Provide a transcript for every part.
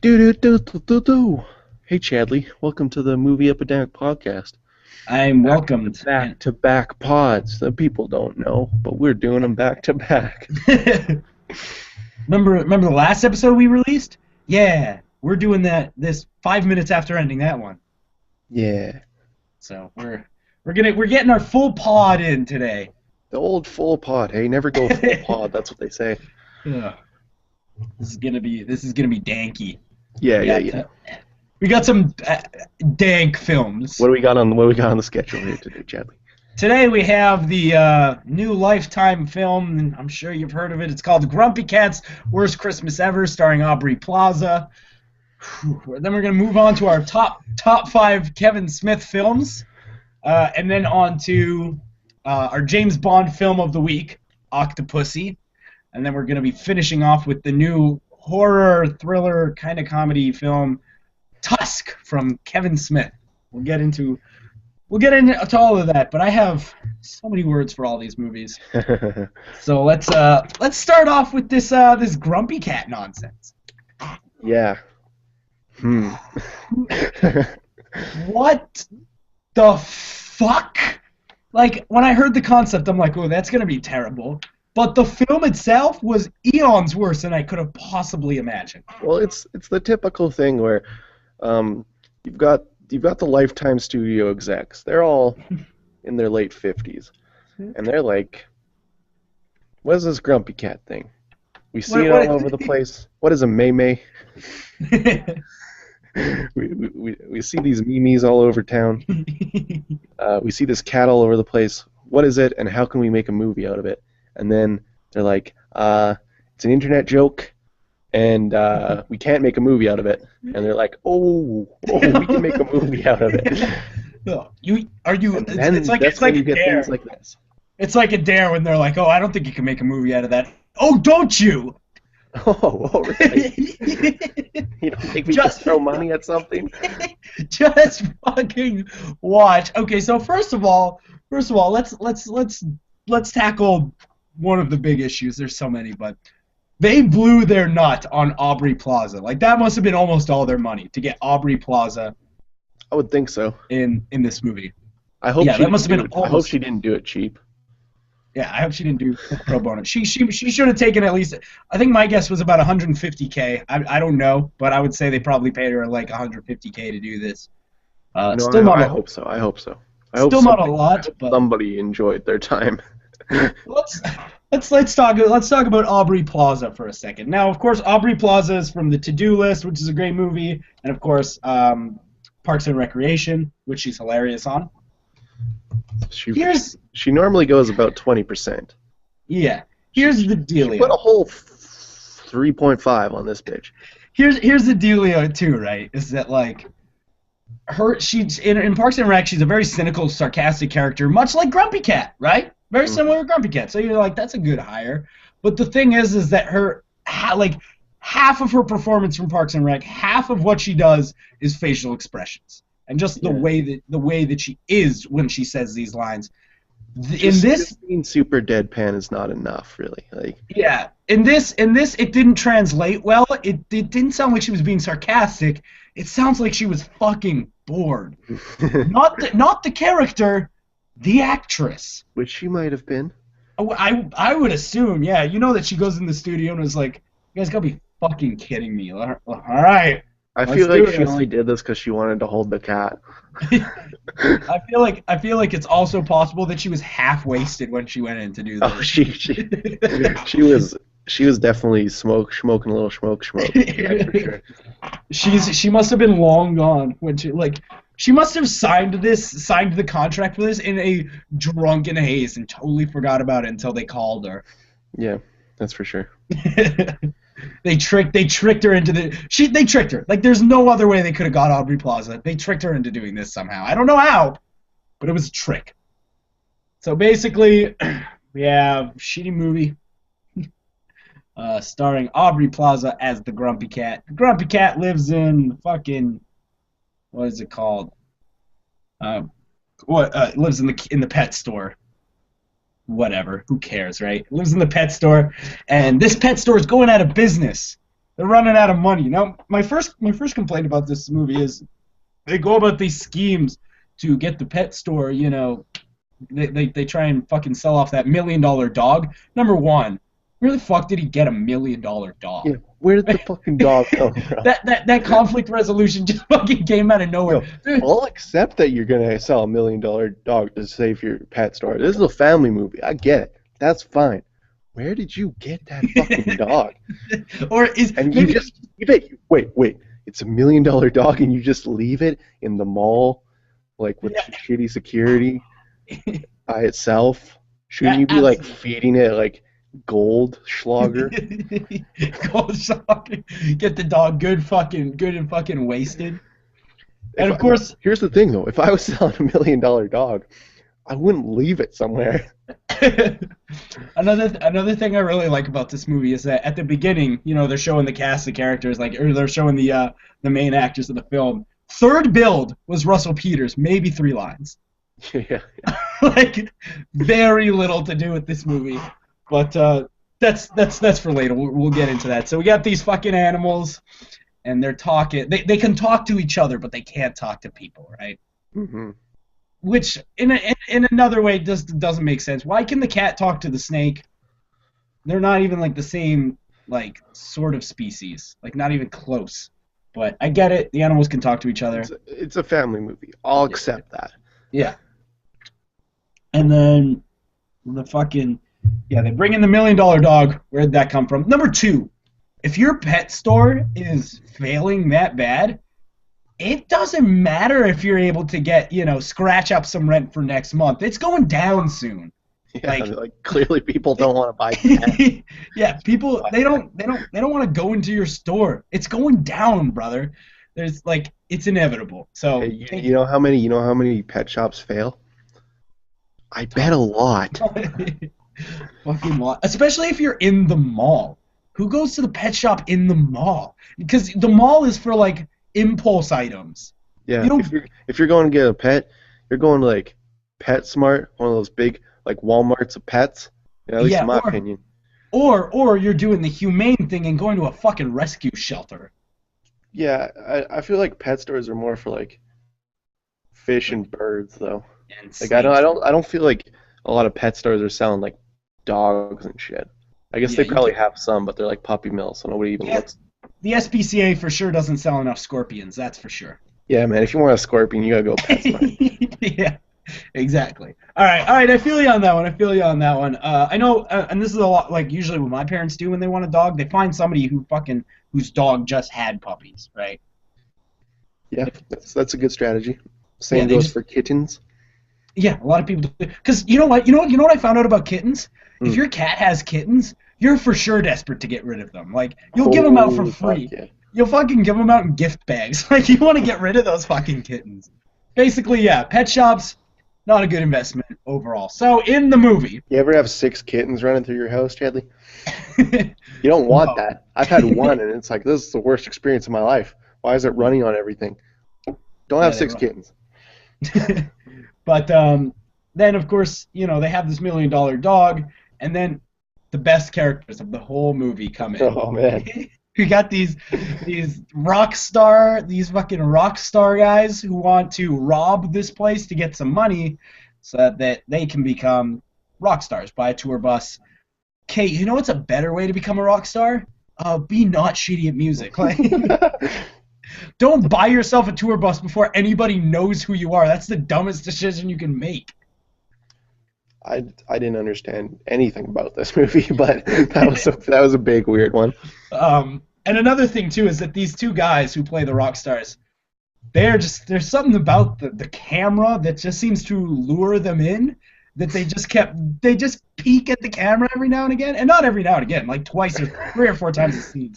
Do do do do do do. Hey Chadley, welcome to the Movie Epidemic podcast. I'm Back to welcomed. back to back pods. The people don't know, but we're doing them back to back. Remember the last episode we released? Yeah, we're doing that this 5 minutes after ending that one. Yeah, So we're getting our full pod in today. the old full pod. Hey, never go full pod. That's what they say. Ugh. This is gonna be danky. Yeah, We yeah, got yeah. we got some dank films. What do we got on the schedule here today, Chadley? Today we have the new Lifetime film, and I'm sure you've heard of it. It's called Grumpy Cat's Worst Christmas Ever, starring Aubrey Plaza. Then we're going to move on to our top five Kevin Smith films, and then on to our James Bond film of the week, Octopussy, and then we're going to be finishing off with the new horror thriller kind of comedy film, Tusk, from Kevin Smith. We'll get into all of that, but I have so many words for all these movies. So let's start off with this Grumpy Cat nonsense. Yeah. Hmm. What the fuck? Like, when I heard the concept, I'm like, oh, that's gonna be terrible. But the film itself was eons worse than I could have possibly imagined. Well, it's the typical thing where you've got the Lifetime studio execs. They're all in their late 50s, and they're like, "What is this Grumpy Cat thing? We see it all over the place. What is a May?" We see these memes all over town. We see this cat all over the place. What is it, and how can we make a movie out of it? And then they're like, it's an internet joke, and we can't make a movie out of it. And they're like, oh, we can make a movie out of it. No, it's And like that's it's when like you a get dare. things like this. It's like a dare when they're like, oh, I don't think you can make a movie out of that. Oh, don't you? Oh, really? You don't think we just throw money at something? Just fucking watch. Okay, so first of all, let's tackle one of the big issues. There's so many, but they blew their nut on Aubrey Plaza. Like, that must have been almost all their money to get Aubrey Plaza I would think so. in this movie. I hope Yeah, she that must have didn't been do it. I hope almost. she didn't do it cheap. Yeah, I hope she didn't do pro bono. She should have taken at least. I think my guess was about 150K. I don't know, but I would say they probably paid her like 150K to do this. No, Still not I a, hope so. I hope so. I hope still not a lot, but somebody enjoyed their time. let's let's talk about Aubrey Plaza for a second. Now, of course, Aubrey Plaza is from the To Do List, which is a great movie, and of course, Parks and Recreation, which she's hilarious on. She Here's she normally goes about 20%. yeah. Here's the She put a dealio. whole 3.5 on this bitch. Here's the dealio too, right? Is that like she's in Parks and Rec, she's a very cynical, sarcastic character, much like Grumpy Cat, right? Very similar to Grumpy Cat. So you're like, that's a good hire. But the thing is that like half of her performance from Parks and Rec, half of what she does is facial expressions, and just the Yeah. way that she is when she says these lines. Just being super deadpan is not enough, really. Like, Yeah, in this, it didn't translate well. It didn't sound like she was being sarcastic. It sounds like she was fucking bored. Not the character, the actress. which she might have been. I would assume, yeah. You know that she goes in the studio and is like, "You guys gotta be fucking kidding me!" All right, I let's feel do like she this. only did this because she wanted to hold the cat. I feel like it's also possible that she was half wasted when she went in to do Oh, this. she was definitely smoking a little smoke. That's for sure. She must have been long gone when she must have signed the contract for this in a drunken haze and totally forgot about it until they called her. Yeah, that's for sure. They tricked her into they tricked her. Like, there's no other way they could have got Aubrey Plaza. They tricked her into doing this somehow. I don't know how, but it was a trick. So basically, we have shitty movie starring Aubrey Plaza as the Grumpy Cat. The Grumpy Cat lives in fucking, what is it called? Lives in the pet store. Whatever, who cares, right? Lives in the pet store, and this pet store is going out of business. They're running out of money. Now, my first complaint about this movie is they go about these schemes to get the pet store, they try and fucking sell off that $1 million dog. Number one, where the fuck did he get a $1 million Yeah, dog? where did the fucking dog come from? That conflict resolution just fucking came out of nowhere. No, Dude, I'll accept that you're gonna sell $1 million dog to save your pet store. This is a family movie. I get it. That's fine. Where did you get that fucking dog? or is And you maybe just leave it. Wait. It's $1 million dog, and you just leave it in the mall, like with shitty security by itself. Shouldn't yeah, you be like absolutely. feeding it like gold Schlager? Go shopping, get the dog good and fucking wasted. And of No, course, here's the thing though. If I was selling $1 million dog, I wouldn't leave it somewhere. another thing I really like about this movie is that at the beginning, they're showing the cast of characters, or they're showing the main actors of the film. Third build was Russell Peters, maybe 3 lines. Yeah. Like very little to do with this movie, but that's for later. We'll get into that. So we got these fucking animals, and they're talking. They can talk to each other, but they can't talk to people, right? Hmm. Which in another way doesn't make sense. Why can the cat talk to the snake? They're not even like the same like sort of species, like not even close. But I get it. The animals can talk to each other. It's a family movie. I'll Yeah. accept that. Yeah. And then they bring in the $1 million dog. Where'd that come from? Number two, if your pet store is failing that bad, it doesn't matter if you're able to get, scratch up some rent for next month. It's going down soon. Yeah, Like, like clearly people don't want to buy pets. yeah, people they don't want to go into your store. It's going down, brother. There's like it's inevitable. So Hey, you know how many pet shops fail? I bet a lot. fucking lot. Especially if you're in the mall. Who goes to the pet shop in the mall? Because the mall is for like impulse items. Yeah, You don't. if you're going to get a pet, you're going to like PetSmart, one of those big like Walmarts of pets. Yeah, at least Yeah, in my opinion. or you're doing the humane thing and going to a fucking rescue shelter. Yeah, I feel like pet stores are more for like fish and birds though. And Like I don't I snakes. don't I don't feel like a lot of pet stores are selling like dogs and shit. I guess Yeah, they you probably can. have some, but they're like puppy mill, so nobody even Yeah, looks. the SPCA for sure doesn't sell enough scorpions. That's for sure. Yeah, man, if you want a scorpion, you gotta go PetSmart. Yeah, exactly. All right. I feel you on that one. I know, and this is a lot like usually what my parents do when they want a dog. They find somebody whose dog just had puppies, right? Yeah, that's a good strategy. Yeah, Same goes for kittens. yeah, a lot of people do. Because you know what I found out about kittens? If Mm. your cat has kittens, you're for sure desperate to get rid of them. Like you'll give them out for Holy fuck free. yeah. You'll fucking give them out in gift bags. Like you want to get rid of those fucking kittens. Basically, yeah, pet shops not a good investment overall. So in the movie, You ever have 6 kittens running through your house, Chadley? You don't want no. that. I've had one, and it's like, this is the worst experience of my life. Why is it running on everything? Don't Yeah, have they six run. kittens. But then, of course, they have this $1 million dog, and then the best characters of the whole movie come in. Oh, man. We got these fucking rock star guys who want to rob this place to get some money, so that they can become rock stars. Buy a tour bus. Kate, you know what's a better way to become a rock star? Be not shitty at music. Like, don't buy yourself a tour bus before anybody knows who you are. That's the dumbest decision you can make. I didn't understand anything about this movie, but that was a big weird one. And another thing too is that these two guys who play the rock stars, there's something about the camera that just seems to lure them in. That they just peek at the camera every now and again, and not every now and again, like twice or 3 or 4 times a scene.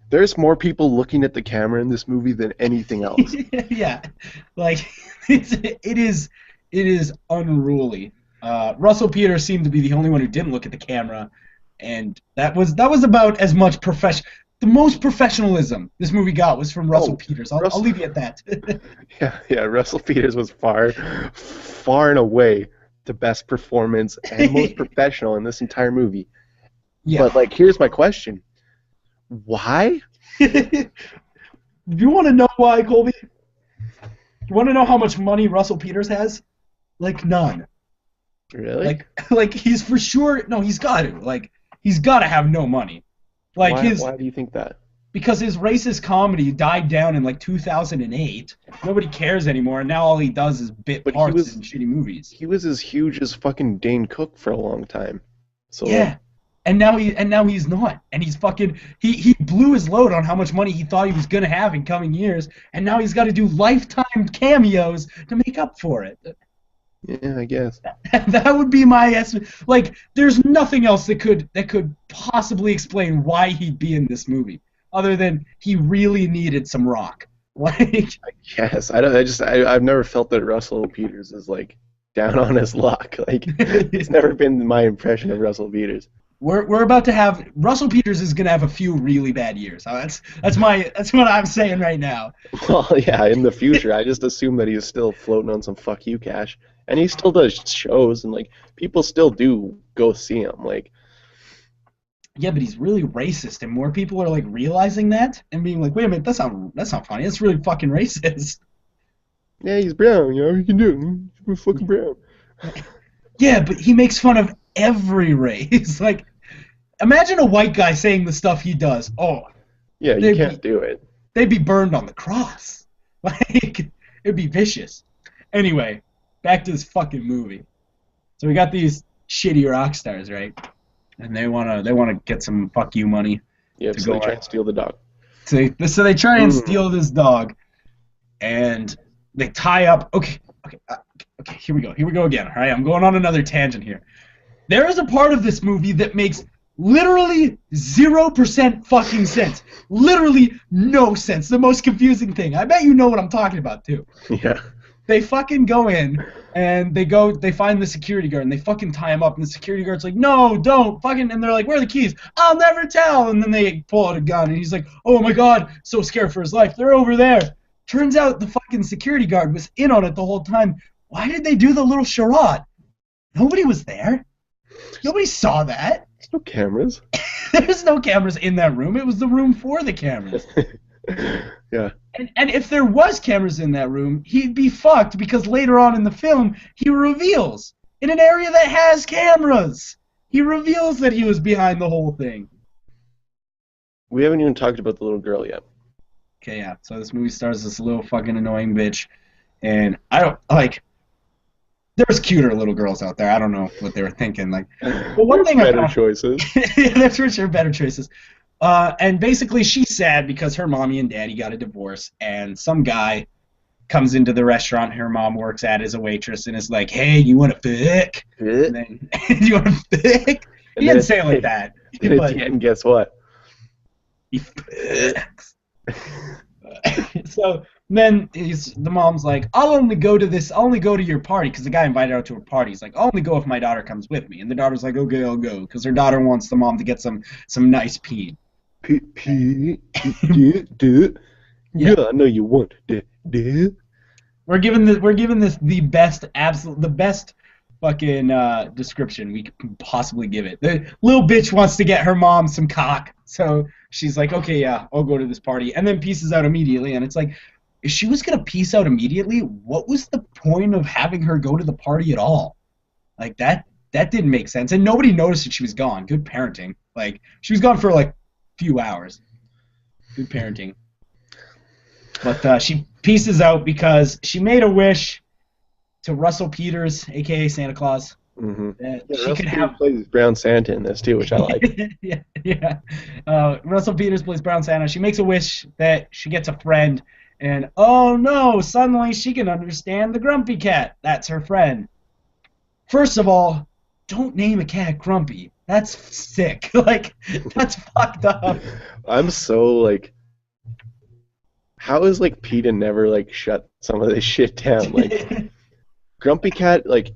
There's more people looking at the camera in this movie than anything else. Yeah, like it is unruly. Russell Peters seemed to be the only one who didn't look at the camera, and that was about as much profession. The most professionalism this movie got was from Russell Oh, Peters. I'll Russell, leave you at that. yeah. Russell Peters was far and away the best performance and most professional in this entire movie. Yeah. But like, here's my question: Why? Do you want to know why, Colby? You want to know how much money Russell Peters has? Like none. Really? Like he's for sure. No, he's got to. Like he's got to have no money. Like Why? his Why do you think that? because his racist comedy died down in like 2008. Nobody cares anymore, and now all he does is bit But parts in shitty movies. he was as huge as fucking Dane Cook for a long time. So Yeah. like, And now he's not. And he's fucking he blew his load on how much money he thought he was gonna have in coming years, and now he's gotta do lifetime cameos to make up for it. yeah, I guess. That would be my estimate. Like, there's nothing else that could possibly explain why he'd be in this movie, other than he really needed some rock. Like, I guess. I've never felt that Russell Peters is like down on his luck. Like it's never been my impression of Russell Peters. we're about to have Russell Peters is gonna have a few really bad years. That's what I'm saying right now. Well, yeah, in the future, I just assume that he's still floating on some fuck you cash, and he still does shows, and like people still do go see him. Like, Yeah, but he's really racist, and more people are like realizing that and being like, "Wait a minute, that's not funny. That's really fucking racist." yeah, he's brown, you know, he can do it. He's fucking brown. Yeah, but he makes fun of every race. Like, imagine a white guy saying the stuff he does. Oh, Yeah, you they'd can't be do it. they'd be burned on the cross. Like, it'd be vicious. Anyway, back to this fucking movie. So we got these shitty rock stars, right? And they wanna get some fuck you money Yeah, to so go they try on. and steal the dog. So they try and steal this dog, and they tie up. Okay. Here we go. Here we go again. All right, I'm going on another tangent here. There is a part of this movie that makes literally 0% fucking sense. Literally no sense. The most confusing thing. I bet you know what I'm talking about too. Yeah. They fucking go in and they find the security guard and they fucking tie him up, and the security guard's like, "No, don't fucking," and they're like, "Where are the keys?" "I'll never tell." And then they pull out a gun and he's like, "Oh my god," so scared for his life. "They're over there." Turns out the fucking security guard was in on it the whole time. Why did they do the little charade? Nobody was there. Nobody saw that. There's no cameras. There's no cameras in that room. It was the room for the cameras. Yeah. And if there was cameras in that room, he'd be fucked, because later on in the film, he reveals, in an area that has cameras, he reveals that he was behind the whole thing. We haven't even talked about the little girl yet. Okay, yeah. So this movie stars this little fucking annoying bitch, and I don't, like, there's cuter little girls out there. I don't know what they were thinking. Like, but one thing Better choices. Yeah, that's for sure better choices. And basically, she's sad because her mommy and daddy got a divorce, and some guy comes into the restaurant her mom works at as a waitress and is like, "Hey, you want to fuck?" And then, "You want to fuck?" He didn't say it like that. But And guess what? he fucks. So then the mom's like, I'll only go to your party, because the guy invited her out to a party. He's like, "I'll only go if my daughter comes with me." And the daughter's like, "Okay, I'll go," because her daughter wants the mom to get some nice pee. Yeah, I know you want that. We're giving this the best fucking description we could possibly give it. The little bitch wants to get her mom some cock, so she's like, "Okay, yeah, I'll go to this party," and then pieces out immediately. And it's like, if she was gonna piece out immediately, what was the point of having her go to the party at all? Like, that didn't make sense, and nobody noticed that she was gone. Good parenting. Like, she was gone for like a few hours. Good parenting. But she pieces out because she made a wish to Russell Peters, a.k.a. Santa Claus, Mm-hmm. that Yeah, she Russell could Peters have... plays Brown Santa in this too, which I like. Yeah. Russell Peters plays Brown Santa. She makes a wish that she gets a friend, and oh no, suddenly she can understand the Grumpy Cat. That's her friend. First of all, don't name a cat Grumpy. That's sick. Like, that's fucked up. I'm so like, how is like PETA never like shut some of this shit down? Like, Grumpy Cat, like,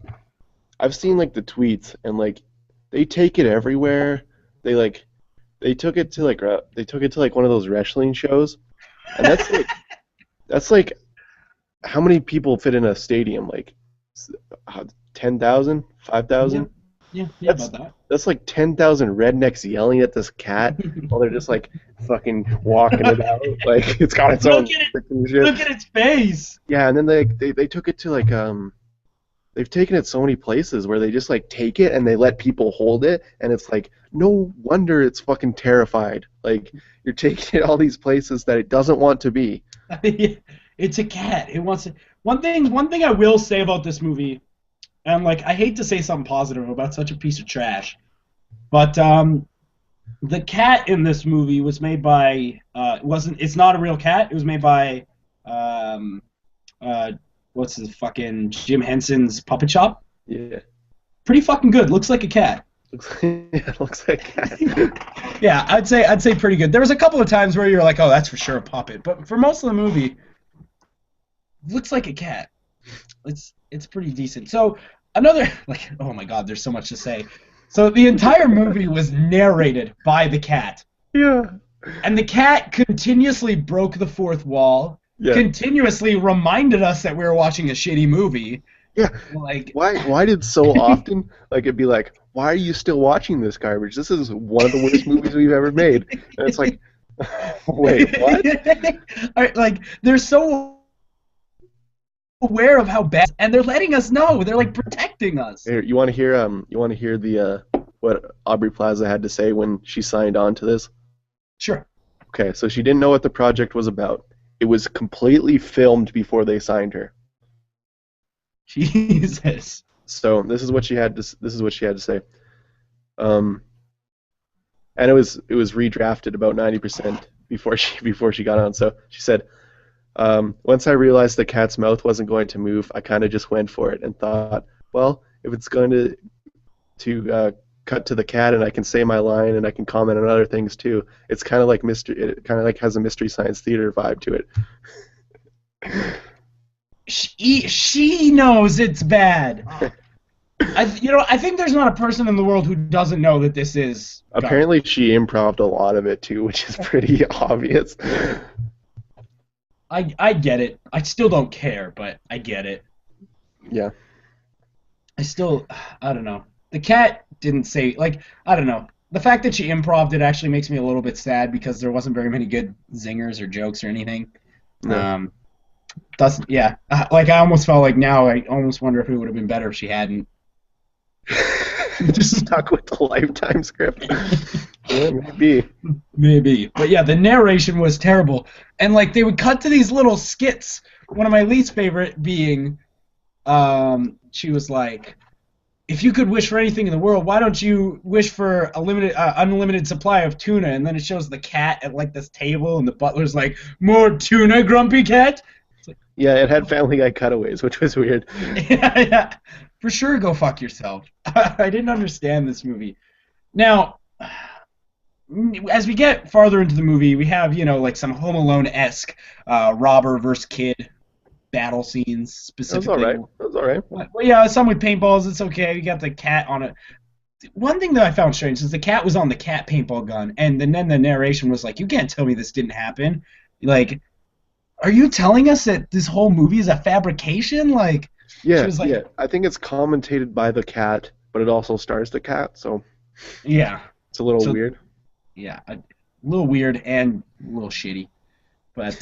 I've seen like the tweets, and like they take it everywhere. They took it to like one of those wrestling shows, and that's like how many people fit in a stadium? Like 10,000, 5,000. Yeah, That's about that. that's like 10,000 rednecks yelling at this cat while they're just like fucking walking it out. Like it's got its Look own at it! freaking shit. Look at its face! Yeah, and then they took it to like they've taken it so many places where they just like take it and they let people hold it, and it's like no wonder it's fucking terrified. Like you're taking it all these places that it doesn't want to be. It's a cat. It wants to. One thing I will say about this movie, and like I hate to say something positive about such a piece of trash, but the cat in this movie was made by it's not a real cat. It was made by um, uh, what's his fucking Jim Henson's puppet shop. Yeah. Pretty fucking good. Looks like a cat. It looks like cat. Yeah, I'd say pretty good. There was a couple of times where you're like, oh, that's for sure a puppet, but for most of the movie, it looks like a cat. It's pretty decent. So another like, oh my god, there's so much to say. So the entire movie was narrated by the cat. Yeah. And the cat continuously broke the fourth wall, Yeah. continuously reminded us that we were watching a shitty movie. Yeah. Like, Why did so often like it'd be like, why are you still watching this garbage? This is one of the worst movies we've ever made. And it's like, wait, what? like they're so aware of how bad, and they're letting us know. They're like protecting us. Here, you want to hear the what Aubrey Plaza had to say when she signed on to this? Sure. Okay, so she didn't know what the project was about. It was completely filmed before they signed her. Jesus. So this is what she had to say. And it was redrafted about 90% before she got on. So she said, once I realized the cat's mouth wasn't going to move, I kind of just went for it and thought, well, if it's going to cut to the cat and I can say my line and I can comment on other things too, it's kind of like it kind of like has a Mystery Science Theater vibe to it. She knows it's bad. I think there's not a person in the world who doesn't know that this is Apparently she improv'd a lot of it too, which is pretty obvious. I get it. I still don't care, but I get it. Yeah. I don't know. The cat didn't say, like, I don't know. The fact that she improv'd it actually makes me a little bit sad because there wasn't very many good zingers or jokes or anything. No. Yeah. Like, I almost felt like now I almost wonder if it would have been better if she hadn't. Just stuck with the Lifetime script. Yeah, maybe. But yeah, the narration was terrible. And like they would cut to these little skits. One of my least favorite being she was like, if you could wish for anything in the world, why don't you wish for a unlimited supply of tuna? And then it shows the cat at like this table and the butler's like, more tuna, grumpy cat? Like, yeah, it had Family Guy cutaways, which was weird. Yeah. For sure, go fuck yourself. I didn't understand this movie. Now, as we get farther into the movie, we have, like some Home Alone-esque robber versus kid battle scenes specifically. That was all right. Well, yeah, some with paintballs, it's okay. We got the cat on it. One thing that I found strange is the cat was on the cat paintball gun, and then the narration was like, you can't tell me this didn't happen. Like, are you telling us that this whole movie is a fabrication? Like... Yeah, yeah. I think it's commentated by the cat, but it also stars the cat, so yeah, it's a little weird. Yeah, a little weird and a little shitty. But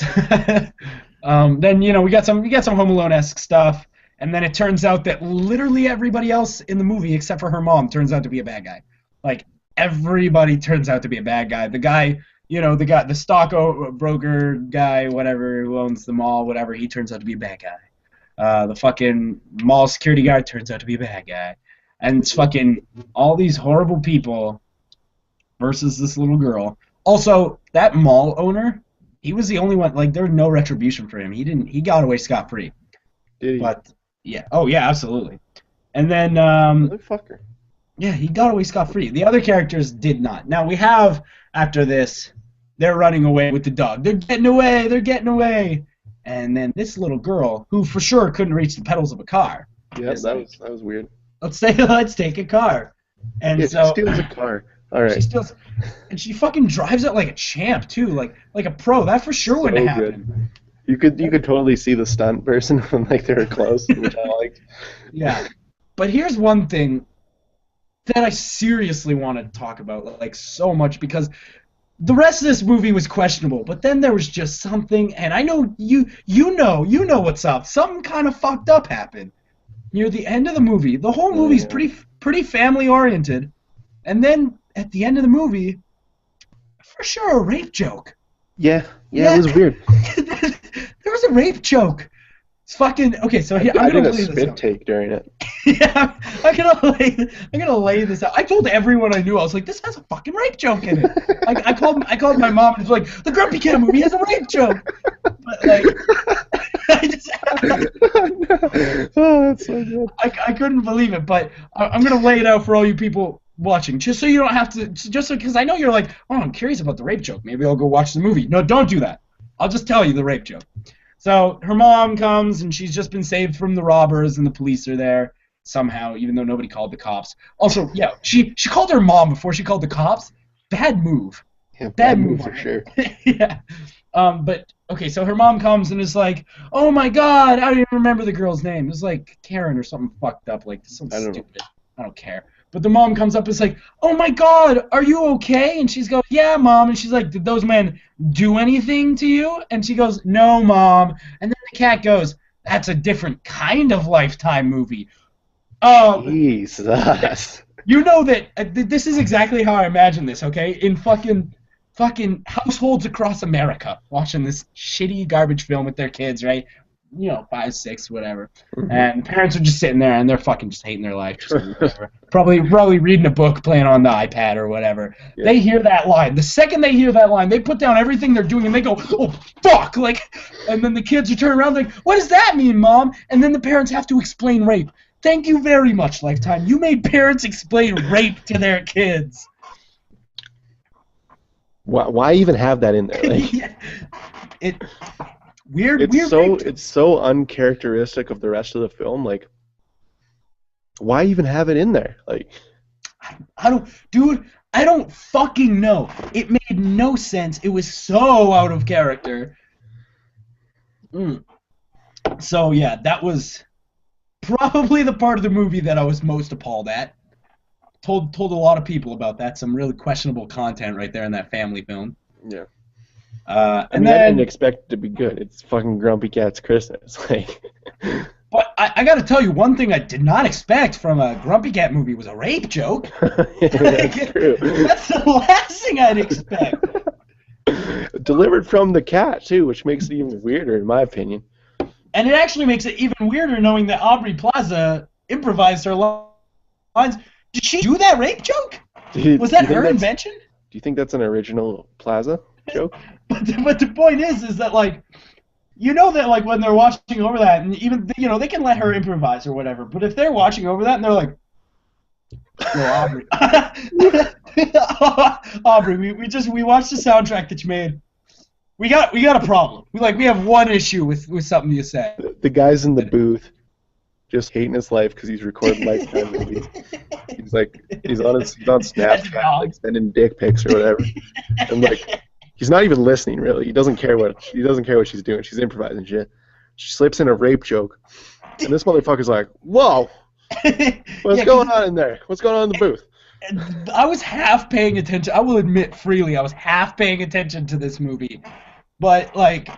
then we got some Home Alone-esque stuff, and then it turns out that literally everybody else in the movie except for her mom turns out to be a bad guy. Like everybody turns out to be a bad guy. The guy, the stock broker guy, whatever, who owns the mall, whatever, he turns out to be a bad guy. The fucking mall security guard turns out to be a bad guy. And it's fucking all these horrible people versus this little girl. Also, that mall owner, he was the only one, like, there was no retribution for him. He got away scot-free. Did he? But, yeah. Oh, yeah, absolutely. And then, Motherfucker. Yeah, he got away scot-free. The other characters did not. Now, we have, after this, they're running away with the dog. They're getting away. And then this little girl, who for sure couldn't reach the pedals of a car. Yeah, that was weird. Let's take a car. And yeah, so she steals a car. All right. And she fucking drives it like a champ too, like a pro. That for sure wouldn't happen. You could totally see the stunt person when like they were close, which I liked. Yeah. But here's one thing that I seriously want to talk about, like, so much, because the rest of this movie was questionable, but then there was just something, and I know you know what's up. Something kind of fucked up happened near the end of the movie. The whole Oh movie's yeah. pretty family oriented, and then at the end of the movie, for sure a rape joke. Yeah, yeah, it Yeah, was weird. there was a rape joke. It's fucking okay. So here, I'm I did gonna a lay this spit out. take during it. Yeah, I'm gonna lay this out. I told everyone I knew. I was like, this has a fucking rape joke in it. I called my mom and was like, the Grumpy Cat movie has a rape joke. But like, I just Oh, that's so good. I couldn't believe it. But I'm gonna lay it out for all you people watching, just so you don't have to. Just because I know you're like, oh, I'm curious about the rape joke. Maybe I'll go watch the movie. No, don't do that. I'll just tell you the rape joke. So her mom comes and she's just been saved from the robbers and the police are there somehow, even though nobody called the cops. Also, yeah, she called her mom before she called the cops. Bad move. Yeah, Bad bad move move for on her. sure. Yeah. But okay, so her mom comes and is like, "Oh my God, I don't even remember the girl's name. It was like Karen or something fucked up, like something I don't know. stupid. I don't care." But the mom comes up and is like, "Oh my God, are you okay?" And she's goes, "Yeah, mom." And she's like, "Did those men do anything to you?" And she goes, "No, mom." And then the cat goes, "That's a different kind of Lifetime movie." Um, Jesus. you know that this is exactly how I imagine this, okay? In fucking households across America watching this shitty garbage film with their kids, right? You know, 5, 6, whatever. Mhm. And parents are just sitting there and they're fucking just hating their life, just whatever. Probably reading a book, playing on the iPad or whatever. Yeah. They hear that line. The second they hear that line, they put down everything they're doing and they go, "Oh fuck!" Like, and then the kids are turning around like, "What does that mean, mom?" And then the parents have to explain rape. Thank you very much, Lifetime. You made parents explain rape to their kids. Why even have that in there? Like, Yeah. It weird it's so uncharacteristic of the rest of the film. Like, why even have it in there? Like, I don't fucking know. It made no sense. It was so out of character. So yeah, that was probably the part of the movie that I was most appalled at. Told a lot of people about that. Some really questionable content right there in that family film. yeah. And I mean, I didn't then, expect it to be good. It's fucking Grumpy Cat's Christmas. Like, but I got to tell you, one thing I did not expect from a Grumpy Cat movie was a rape joke. that's true. That's the last thing I'd expect. Delivered from the cat too, which makes it even weirder, in my opinion. And it actually makes it even weirder knowing that Aubrey Plaza improvised her lines. Did she do that rape joke? Was that her invention? Do you think that's an original Plaza joke? But the point is that like, you know that like when they're watching over that, and even they can let her improvise or whatever. But if they're watching over that and they're like, "No, Aubrey, Aubrey, we watched the soundtrack that you made. We got a problem. We have one issue with something you said." The guy's in the booth, just hating his life because he's recording Lifetime movies. He's like, he's on Snapchat, like sending dick pics or whatever, and like, he's not even listening really. He doesn't care what she's doing. She's improvising shit. She slips in a rape joke, and this motherfucker's like, "Whoa, what's going on in there? What's going on in the booth?" I was half paying attention. I will admit freely, I was half paying attention to this movie, but like,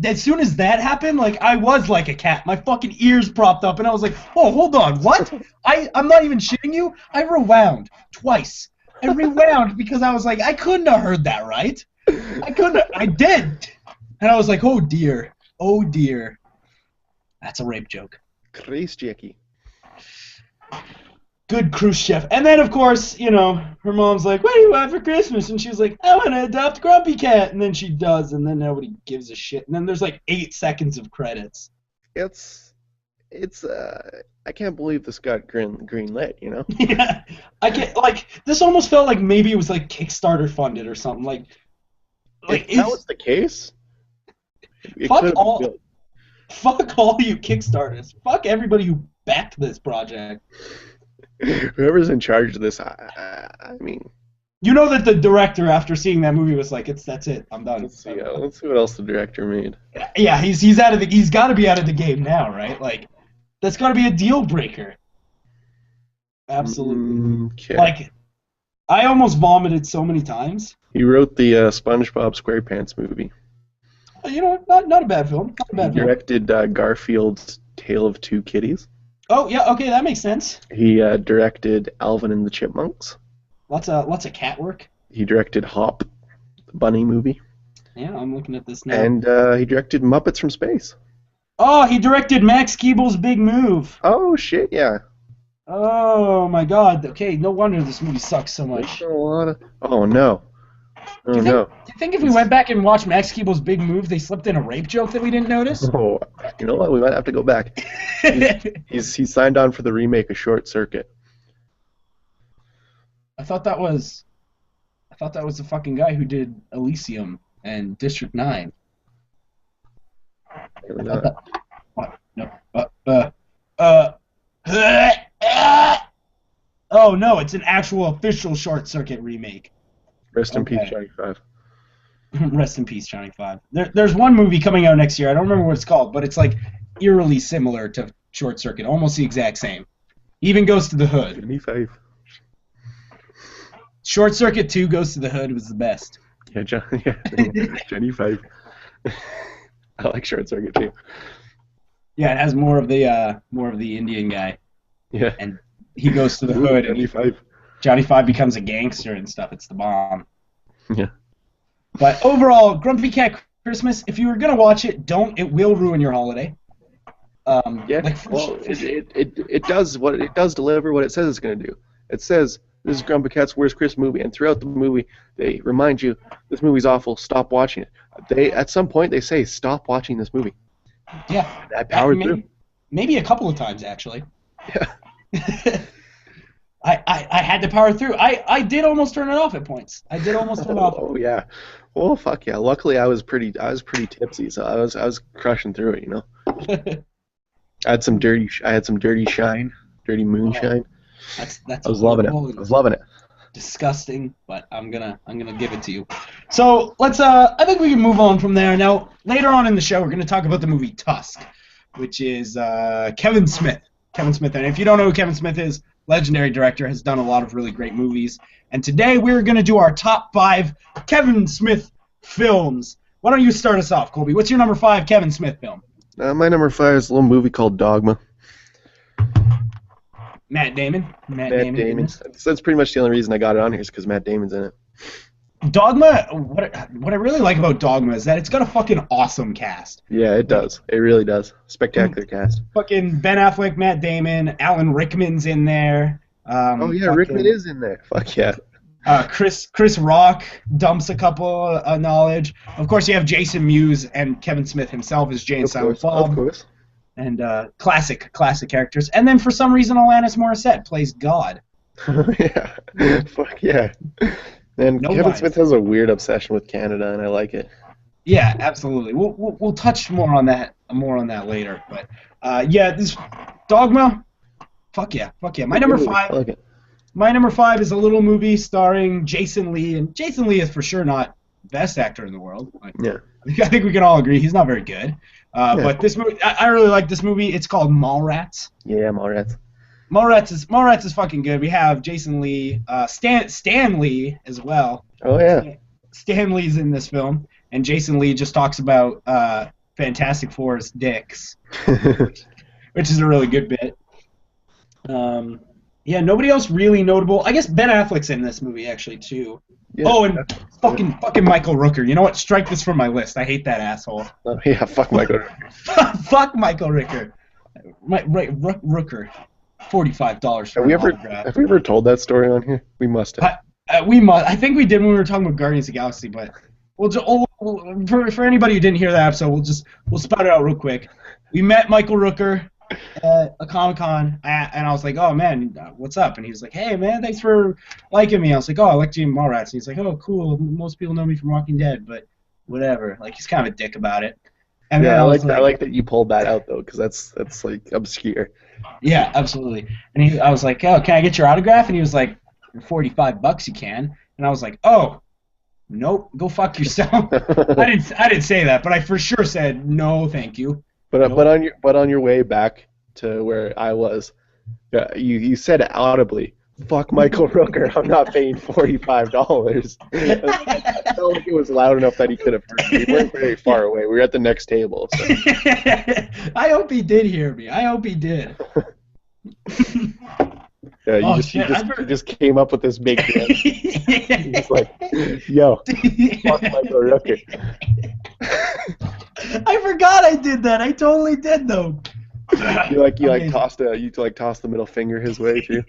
as soon as that happened, like, I was like a cat. My fucking ears propped up, and I was like, "Oh, hold on, what?" I'm not even shitting you. I rewound twice. I rewound because I was like, I couldn't have heard that right. I did. And I was like, "Oh dear. Oh dear. That's a rape joke." Grace Jackie. Good Khrushchev. And then, of course, her mom's like, "What do you want for Christmas?" And she's like, "I want to adopt Grumpy Cat." And then she does, and then nobody gives a shit. And then there's like 8 seconds of credits. It's I can't believe this got green lit, Yeah. This almost felt like maybe it was like Kickstarter funded or something. Like if that was the case, it fuck could have all, been good. fuck all you Kickstarters. Fuck everybody who backed this project. Whoever's in charge of this, I mean, You know that the director, after seeing that movie, was like, that's it. I'm done." let's see what else the director made. Yeah, he's out of the. He's got to be out of the game now, right? Like, that's got to be a deal breaker. Absolutely. Okay. Like, I almost vomited so many times. He wrote the SpongeBob SquarePants movie. You know, not a bad film. Not a He bad film. directed Garfield's Tale of Two Kitties. Oh yeah, okay, that makes sense. He directed Alvin and the Chipmunks. Lots of cat work. He directed Hop, the bunny movie. Yeah, I'm looking at this now. And he directed Muppets from Space. Oh, he directed Max Keeble's Big Move. Oh, shit, yeah. Oh, my God. Okay, no wonder this movie sucks so much. There's a lot of... Oh, no. Oh, no. Do you think if we went back and watched Max Keeble's Big Move, they slipped in a rape joke that we didn't notice? Oh, you know what? We might have to go back. He signed on for the remake of Short Circuit. I thought that was the fucking guy who did Elysium and District 9. Maybe not. What? No. Oh no, it's an actual official Short Circuit remake. Rest in peace, Johnny Five. Rest in peace, Johnny Five. There's one movie coming out next year. I don't remember what it's called, but it's like eerily similar to Short Circuit, almost the exact same. Even Goes to the Hood. Johnny Five. Short Circuit 2 Goes to the Hood was the best. Yeah, Johnny Five. I like Short Circuit too. Yeah, it has more of the Indian guy. Yeah. And he goes to the hood, and Johnny Five becomes a gangster and stuff. It's the bomb. Yeah. But overall, Grumpy Cat Christmas, if you were going to watch it, don't. It will ruin your holiday. Yeah, well, it does deliver what it says it's going to do. It says, this is Grumpy Cat's worst Christmas movie, and throughout the movie, they remind you, this movie's awful, stop watching it. At some point, they say, stop watching this movie. Yeah. That powered through. Maybe a couple of times, actually. Yeah. I had to power through. I did almost turn it off at points. I did almost turn it off. Oh yeah. Well, fuck yeah. Luckily, I was pretty tipsy, so I was crushing through it, you know. I had some dirty shine, dirty moonshine. That's I was loving it. I was loving it. Disgusting, but I'm gonna give it to you. So let's I think we can move on from there. Now later on in the show, we're gonna talk about the movie Tusk, which is Kevin Smith. Kevin Smith, and if you don't know who Kevin Smith is, legendary director, has done a lot of really great movies. And today we're gonna do our top 5 Kevin Smith films. Why don't you start us off, Colby? What's your number 5 Kevin Smith film? My number 5 is a little movie called Dogma. Matt Damon. Matt Damon. That's pretty much the only reason I got it on here is because Matt Damon's in it. Dogma, what I really like about Dogma is that it's got a fucking awesome cast. Yeah, it does. It really does. Spectacular cast. Fucking Ben Affleck, Matt Damon, Alan Rickman's in there. Oh yeah, Rickman is in there. Fuck yeah. Chris Rock dumps a couple of knowledge. Of course, you have Jason Mewes and Kevin Smith himself as Jay and Silent Bob. Of course. And classic characters. And then for some reason, Alanis Morissette plays God. Yeah. Fuck yeah. And Kevin Smith has a weird obsession with Canada, and I like it. Yeah, absolutely. We'll touch more on that later. But yeah, this Dogma. Fuck yeah. My number 5. I like it. My number 5 is a little movie starring Jason Lee, and Jason Lee is for sure not best actor in the world. Yeah. I think we can all agree he's not very good. Yeah. But this movie, I really like this movie. It's called Mallrats. Yeah, Mallrats. Mallrats is fucking good. We have Jason Lee, Stan Lee as well. Oh yeah. Stan Lee's in this film, and Jason Lee just talks about Fantastic Four's dicks, which is a really good bit. Yeah, nobody else really notable. I guess Ben Affleck's in this movie actually too. Yeah, oh, and fucking Michael Rooker. You know what? Strike this from my list. I hate that asshole. Oh yeah, fuck Michael Rooker. Fuck Michael Rooker. Rooker. $45 for an autograph. Have we ever told that story on here? We must have. I think we did when we were talking about Guardians of the Galaxy, but for anybody who didn't hear that episode, we'll spout it out real quick. We met Michael Rooker at a Comic-Con, and I was like, oh man, what's up? And he was like, hey man, thanks for liking me. I was like, oh, I like you in Mallrats. And he's like, oh cool, most people know me from Walking Dead, but whatever. Like, he's kind of a dick about it. And yeah, I like that you pulled that out though, because that's like obscure. Yeah, absolutely. And I was like, oh, can I get your autograph? And he was like, for $45 you can. And I was like, oh, nope, go fuck yourself. I didn't say that, but I for sure said no, thank you. But nope. but on your way back to where I was, you said audibly fuck Michael Rooker. I'm not paying $45. I felt like it was loud enough that he could have heard me. We weren't very far away. We were at the next table. So. I hope he did hear me. I hope he did. Yeah, Oh, you shit, just came up with this big deal. He's like, yo, fuck Michael Rooker. I forgot I did that. I totally did though. You tossed the middle finger his way too.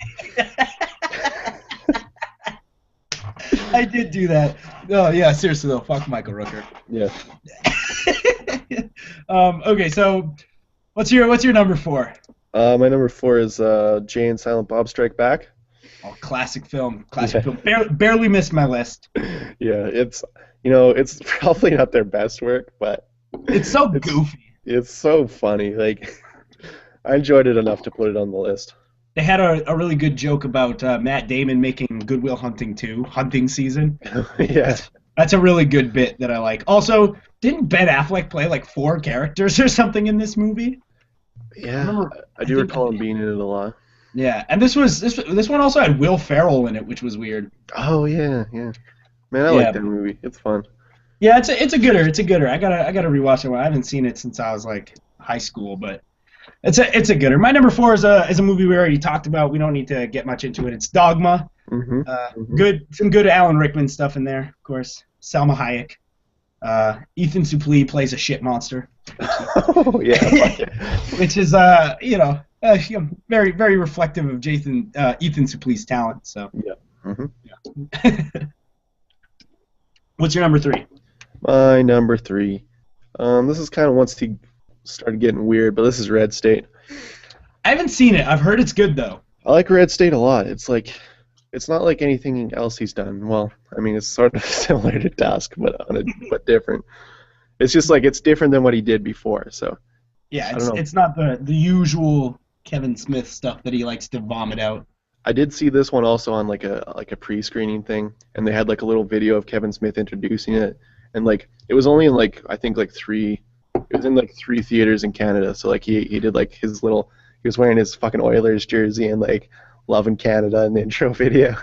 I did do that. Oh yeah, seriously though, fuck Michael Rooker. Yeah. Okay, so what's your number 4? My number 4 is Jay and Silent Bob Strike Back. Oh, classic film. Film. Barely missed my list. Yeah, it's probably not their best work, but it's so goofy. It's so funny. Like, I enjoyed it enough to put it on the list. They had a really good joke about Matt Damon making Good Will Hunting 2, hunting season. Yeah. That's a really good bit that I like. Also, didn't Ben Affleck play like 4 characters or something in this movie? Yeah, I do recall him being in it a lot. Yeah, and this one also had Will Ferrell in it, which was weird. Oh yeah. Man, I like that movie. It's fun. Yeah, it's a gooder. It's a gooder. I gotta rewatch it. I haven't seen it since I was like high school, but it's a gooder. My number 4 is a movie we already talked about. We don't need to get much into it. It's Dogma. Some good Alan Rickman stuff in there, of course. Salma Hayek. Ethan Suplee plays a shit monster. Oh yeah, which is very very reflective of Ethan Suplee's talent. So yeah. What's your number 3? My number 3. This is kind of once he started getting weird, but this is Red State. I haven't seen it. I've heard it's good though. I like Red State a lot. It's not like anything else he's done. Well, I mean, it's sort of similar to Tusk, but different. It's just like it's different than what he did before. So yeah, it's not the usual Kevin Smith stuff that he likes to vomit out. I did see this one also on like a pre-screening thing, and they had like a little video of Kevin Smith introducing it, and like it was only in I think 3. It was in 3 theaters in Canada. So like he did like his little. He was wearing his fucking Oilers jersey and like loving Canada in the intro video.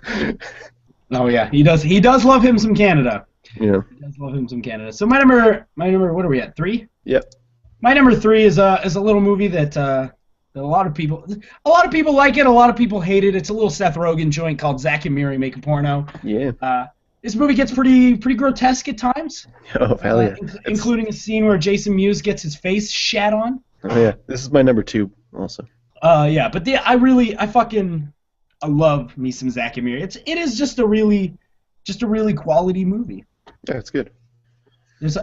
Oh yeah, he does. He does love him some Canada. Yeah. He does love him some Canada. So my number. What are we at? 3? Yep. My number 3 is a little movie that a lot of people like it. A lot of people hate it. It's a little Seth Rogen joint called Zack and Miri Make a Porno. Yeah. This movie gets pretty grotesque at times. Oh hell yeah. Including a scene where Jason Mewes gets his face shat on. Oh yeah. This is my number 2 also. Yeah, but I love me some Zack and Miri. It is just a really quality movie. Yeah, it's good.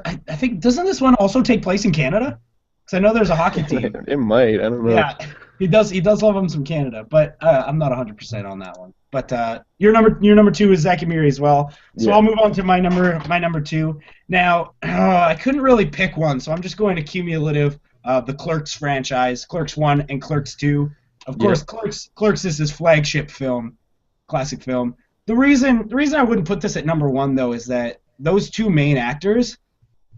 I think doesn't this one also take place in Canada? Because I know there's a hockey team. It might. I don't know. Yeah, he does love him some Canada, but I'm not 100% on that one. But your number 2 is Zack and Miri as well. So I'll move on to my number 2. Now I couldn't really pick one, so I'm just going to cumulative the Clerks franchise, Clerks 1 and Clerks 2. Of course, Clerks is his flagship film, classic film. The reason I wouldn't put this at number 1 though is that those 2 main actors,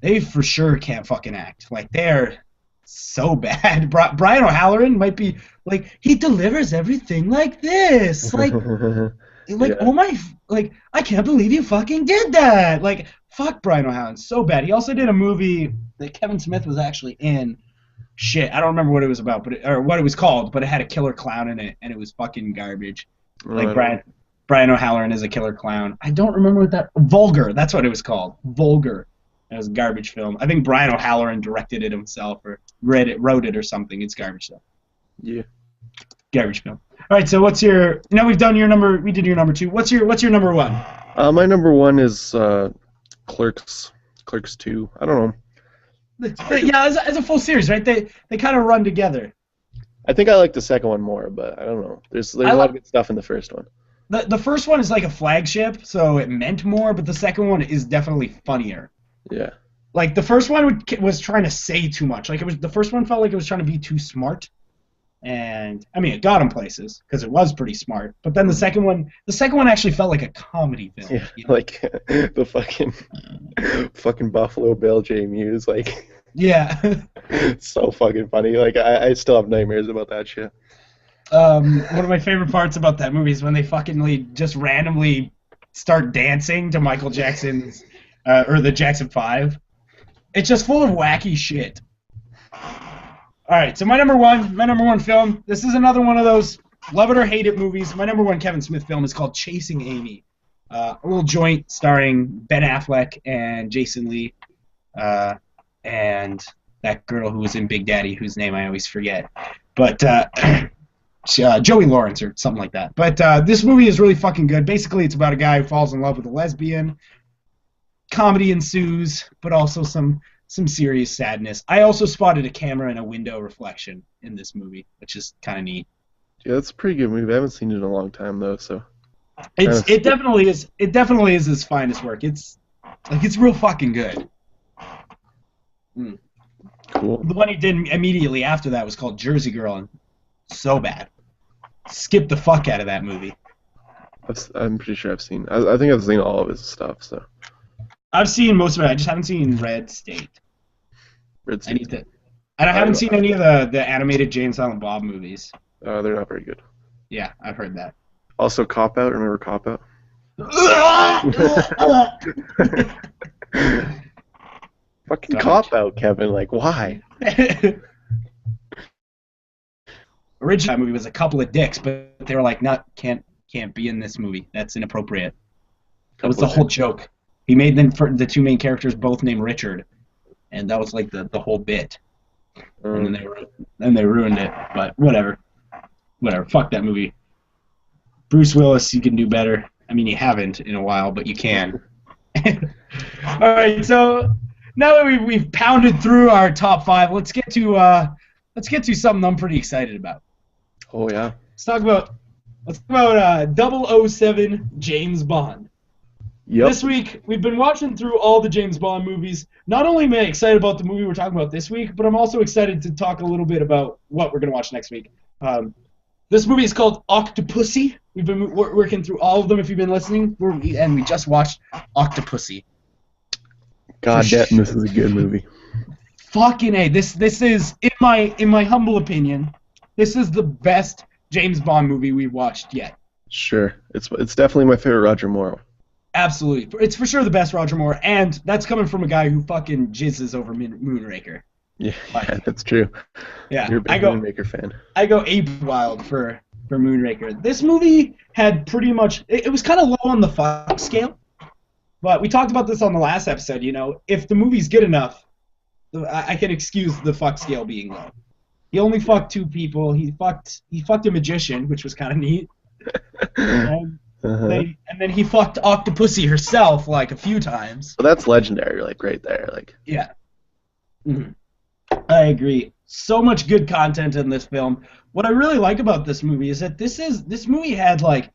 they for sure can't fucking act. Like they're so bad. Brian O'Halloran might be like he delivers everything like this, like oh my, like I can't believe you fucking did that. Like fuck Brian O'Halloran, so bad. He also did a movie that Kevin Smith was actually in. Shit, I don't remember what it was about, or what it was called, but it had a killer clown in it, and it was fucking garbage. Like Brian O'Halloran is a killer clown. I don't remember what that. Vulgar, that's what it was called. Vulgar. It was a garbage film. I think Brian O'Halloran directed it himself, or wrote it, or something. It's garbage stuff. Yeah. Garbage film. All right, so what's your? Now we did your number 2. What's your number 1? My number 1 is Clerks 2. I don't know. Yeah, as a full series, right? They kind of run together. I think I like the second one more, but I don't know. There's a lot of good stuff in the first one. The first one is like a flagship, so it meant more, but the second one is definitely funnier. Yeah. Like the first one was trying to say too much. Like the first one felt like it was trying to be too smart, and I mean it got him places because it was pretty smart. But then the second one actually felt like a comedy film. Yeah, you know? Like the fucking Buffalo Bill J. Mewes, Yeah. It's so fucking funny. Like I still have nightmares about that shit. One of my favorite parts about that movie is when they fucking just randomly start dancing to Michael Jackson's, or the Jackson 5. It's just full of wacky shit. Alright, so my number one film, this is another one of those love it or hate it movies. My number one Kevin Smith film is called Chasing Amy. A little joint starring Ben Affleck and Jason Lee, and that girl who was in Big Daddy, whose name I always forget. But Joey Lawrence or something like that. But this movie is really fucking good. Basically, it's about a guy who falls in love with a lesbian. Comedy ensues, but also some serious sadness. I also spotted a camera and a window reflection in this movie, which is kind of neat. Yeah, that's a pretty good movie. I haven't seen it in a long time though, so. It definitely is. It definitely is his finest work. It's real fucking good. Mm. Cool. The one he did immediately after that was called Jersey Girl, and so bad. Skip the fuck out of that movie. I'm pretty sure I've seen. I think I've seen all of his stuff. So. I've seen most of it. I just haven't seen Red State. Red State. I need to. And I haven't seen any of the animated Jay and Silent Bob movies. They're not very good. Yeah, I've heard that. Also, Cop Out. Remember Cop Out? Fucking Cop Out, Kevin. Like, why? Originally, that movie was a couple of dicks, but they were like, can't be in this movie. That's inappropriate. That was the whole joke. He made them for the two main characters both named Richard, and that was like the whole bit. And then they ruined it. But whatever. Fuck that movie. Bruce Willis, you can do better. I mean, you haven't in a while, but you can. All right, so now that we've pounded through our top 5, let's get to something I'm pretty excited about. Oh yeah. Let's talk about 007 James Bond. Yep. This week we've been watching through all the James Bond movies. Not only am I excited about the movie we're talking about this week, but I'm also excited to talk a little bit about what we're gonna watch next week. This movie is called Octopussy. We've been working through all of them. If you've been listening, and we just watched Octopussy. God damn, this is a good movie. Fucking A. This is in my humble opinion, this is the best James Bond movie we've watched yet. Sure, it's definitely my favorite Roger Moore. Absolutely, it's for sure the best Roger Moore, and that's coming from a guy who fucking jizzes over Moonraker. Yeah, that's true. Yeah, you're a big Moonraker fan. I go ape wild for Moonraker. This movie had pretty much it was kind of low on the fuck scale, but we talked about this on the last episode. You know, if the movie's good enough, I can excuse the fuck scale being low. He only fucked 2 people. He fucked a magician, which was kind of neat. And then he fucked Octopussy herself like a few times. Well, that's legendary, like right there, like. Yeah. Mm-hmm. I agree. So much good content in this film. What I really like about this movie is that this movie had like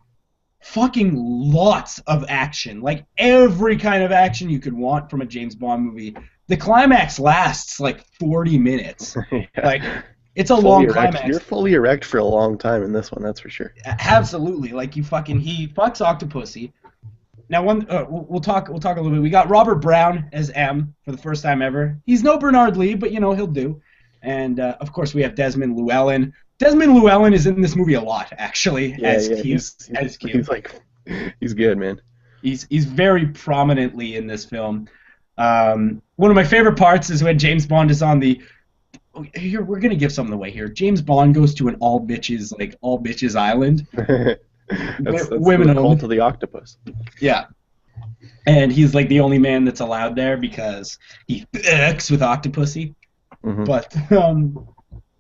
fucking lots of action, like every kind of action you could want from a James Bond movie. The climax lasts like 40 minutes. Yeah. Like it's a long climax. You're fully erect for a long time in this one, that's for sure. Absolutely. Like he fucks Octopussy. Now we'll talk a little bit. We got Robert Brown as M for the first time ever. He's no Bernard Lee, but you know he'll do. And of course we have Desmond Llewellyn. Desmond Llewellyn is in this movie a lot, actually. Yeah, he's good, man. He's very prominently in this film. One of my favorite parts is when James Bond is on the. Here, we're gonna give something away here. James Bond goes to an all bitches island. that's women the cult of the octopus. Yeah. And he's like the only man that's allowed there because he fucks with Octopussy. Mm-hmm. But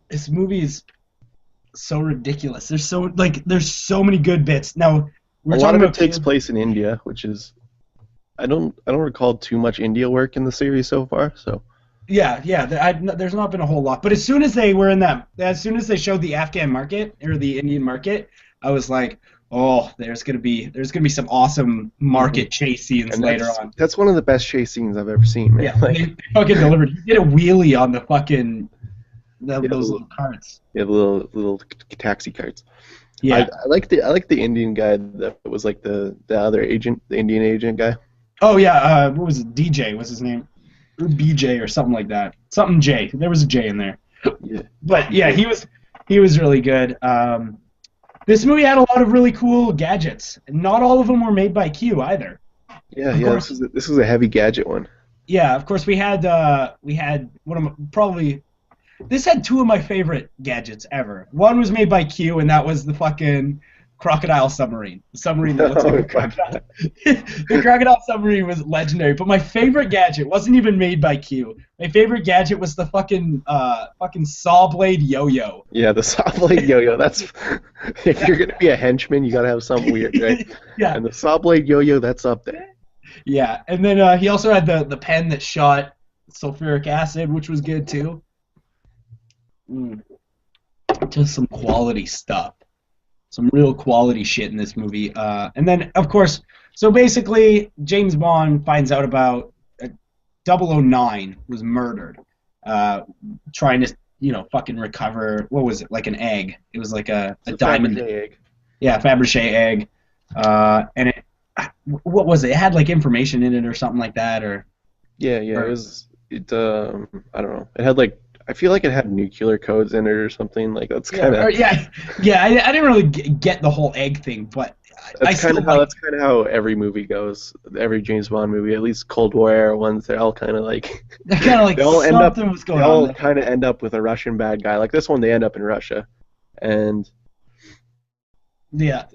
this movie is so ridiculous. There's so many good bits. Now a lot of it takes place in India, which is I don't recall too much India work in the series so far. So. Yeah. There's not been a whole lot, but as soon as they showed the Afghan market or the Indian market, I was like, oh, there's gonna be some awesome market chase scenes later on. That's one of the best chase scenes I've ever seen, man. Yeah, they fucking delivered. He did a wheelie on the fucking those little carts. Yeah, the little taxi carts. Yeah, I like the Indian guy that was like the other agent, the Indian agent guy. Oh yeah, what was it? DJ was his name, or BJ or something like that. Something J. There was a J in there. Yeah. But yeah, he was He was really good. This movie had a lot of really cool gadgets. Not all of them were made by Q either. Yeah, Of yeah. course, This was a heavy gadget one. yeah. Of course, we had one of probably this had two of my favorite gadgets ever. One was made by Q, and that was the fucking crocodile submarine. The submarine that looks like a Oh my crocodile. God. The crocodile submarine was legendary. But my favorite gadget wasn't even made by Q. My favorite gadget was the fucking saw blade yo-yo. Yeah, the saw blade yo-yo. That's if you're gonna be a henchman, you gotta have something weird, right? Yeah, And the saw blade yo-yo, that's up there. yeah. And then he also had the pen that shot sulfuric acid, which was good too. Mm. Just some quality stuff. Some real quality shit in this movie. And then, of course, so basically, James Bond finds out about 009 was murdered, trying to, fucking recover, what was it, like an egg. It was like a diamond. Fabergé egg. Yeah, Fabergé egg. And what was it? It had, like, information in it or something like that, or... Yeah, yeah. I don't know. It had like I feel like it had nuclear codes in it or something. Like that's kind of yeah. I didn't really get the whole egg thing, but that's kind of how every movie goes. Every James Bond movie, at least Cold War era ones, they're all kind of like they all end up was going they all on. kind of end up with a Russian bad guy. Like this one, they end up in Russia, and Yeah.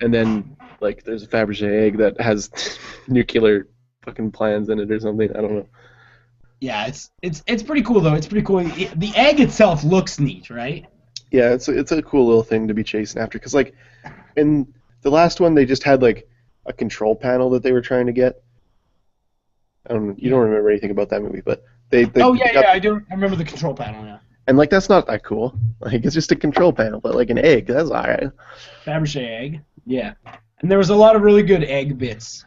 and then like there's a Fabergé egg that has nuclear fucking plans in it or something. I don't know. Yeah, it's pretty cool though. It's pretty cool. The egg itself looks neat, right? Yeah, it's a cool little thing to be chasing after. Because like in the last one, they just had like a control panel that they were trying to get. You don't remember anything about that movie, but they Oh yeah, I do. I remember the control panel. Yeah. And like that's not that cool. Like it's just a control panel, but like an egg, that's all right. Fabergé egg. Yeah. And there was a lot of really good egg bits.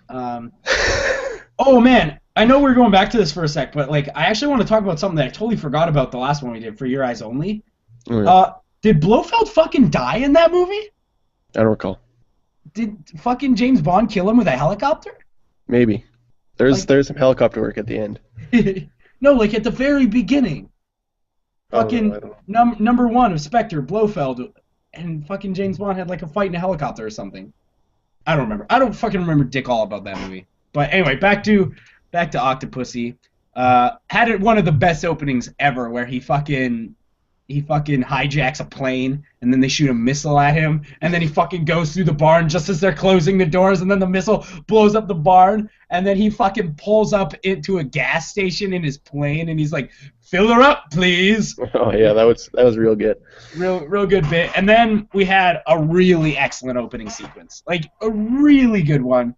Oh man, I know we're going back to this for a sec, but like I actually want to talk about something that I totally forgot about the last one we did for Your Eyes Only. Oh, yeah. Did Blofeld fucking die in that movie? I don't recall. Did fucking James Bond kill him with a helicopter? Maybe. There's some helicopter work at the end. No, like at the very beginning. Fucking I don't know. number one of Spectre, Blofeld, and fucking James Bond had like a fight in a helicopter or something. I don't remember. I don't fucking remember dick all about that movie. But anyway, back to Octopussy. Had one of the best openings ever, where he fucking hijacks a plane, and then they shoot a missile at him, and then he fucking goes through the barn just as they're closing the doors, and then the missile blows up the barn, and then he fucking pulls up into a gas station in his plane, and he's like, "Fill her up, please." Oh yeah, that was real good. Real good bit. And then we had a really excellent opening sequence, like a really good one,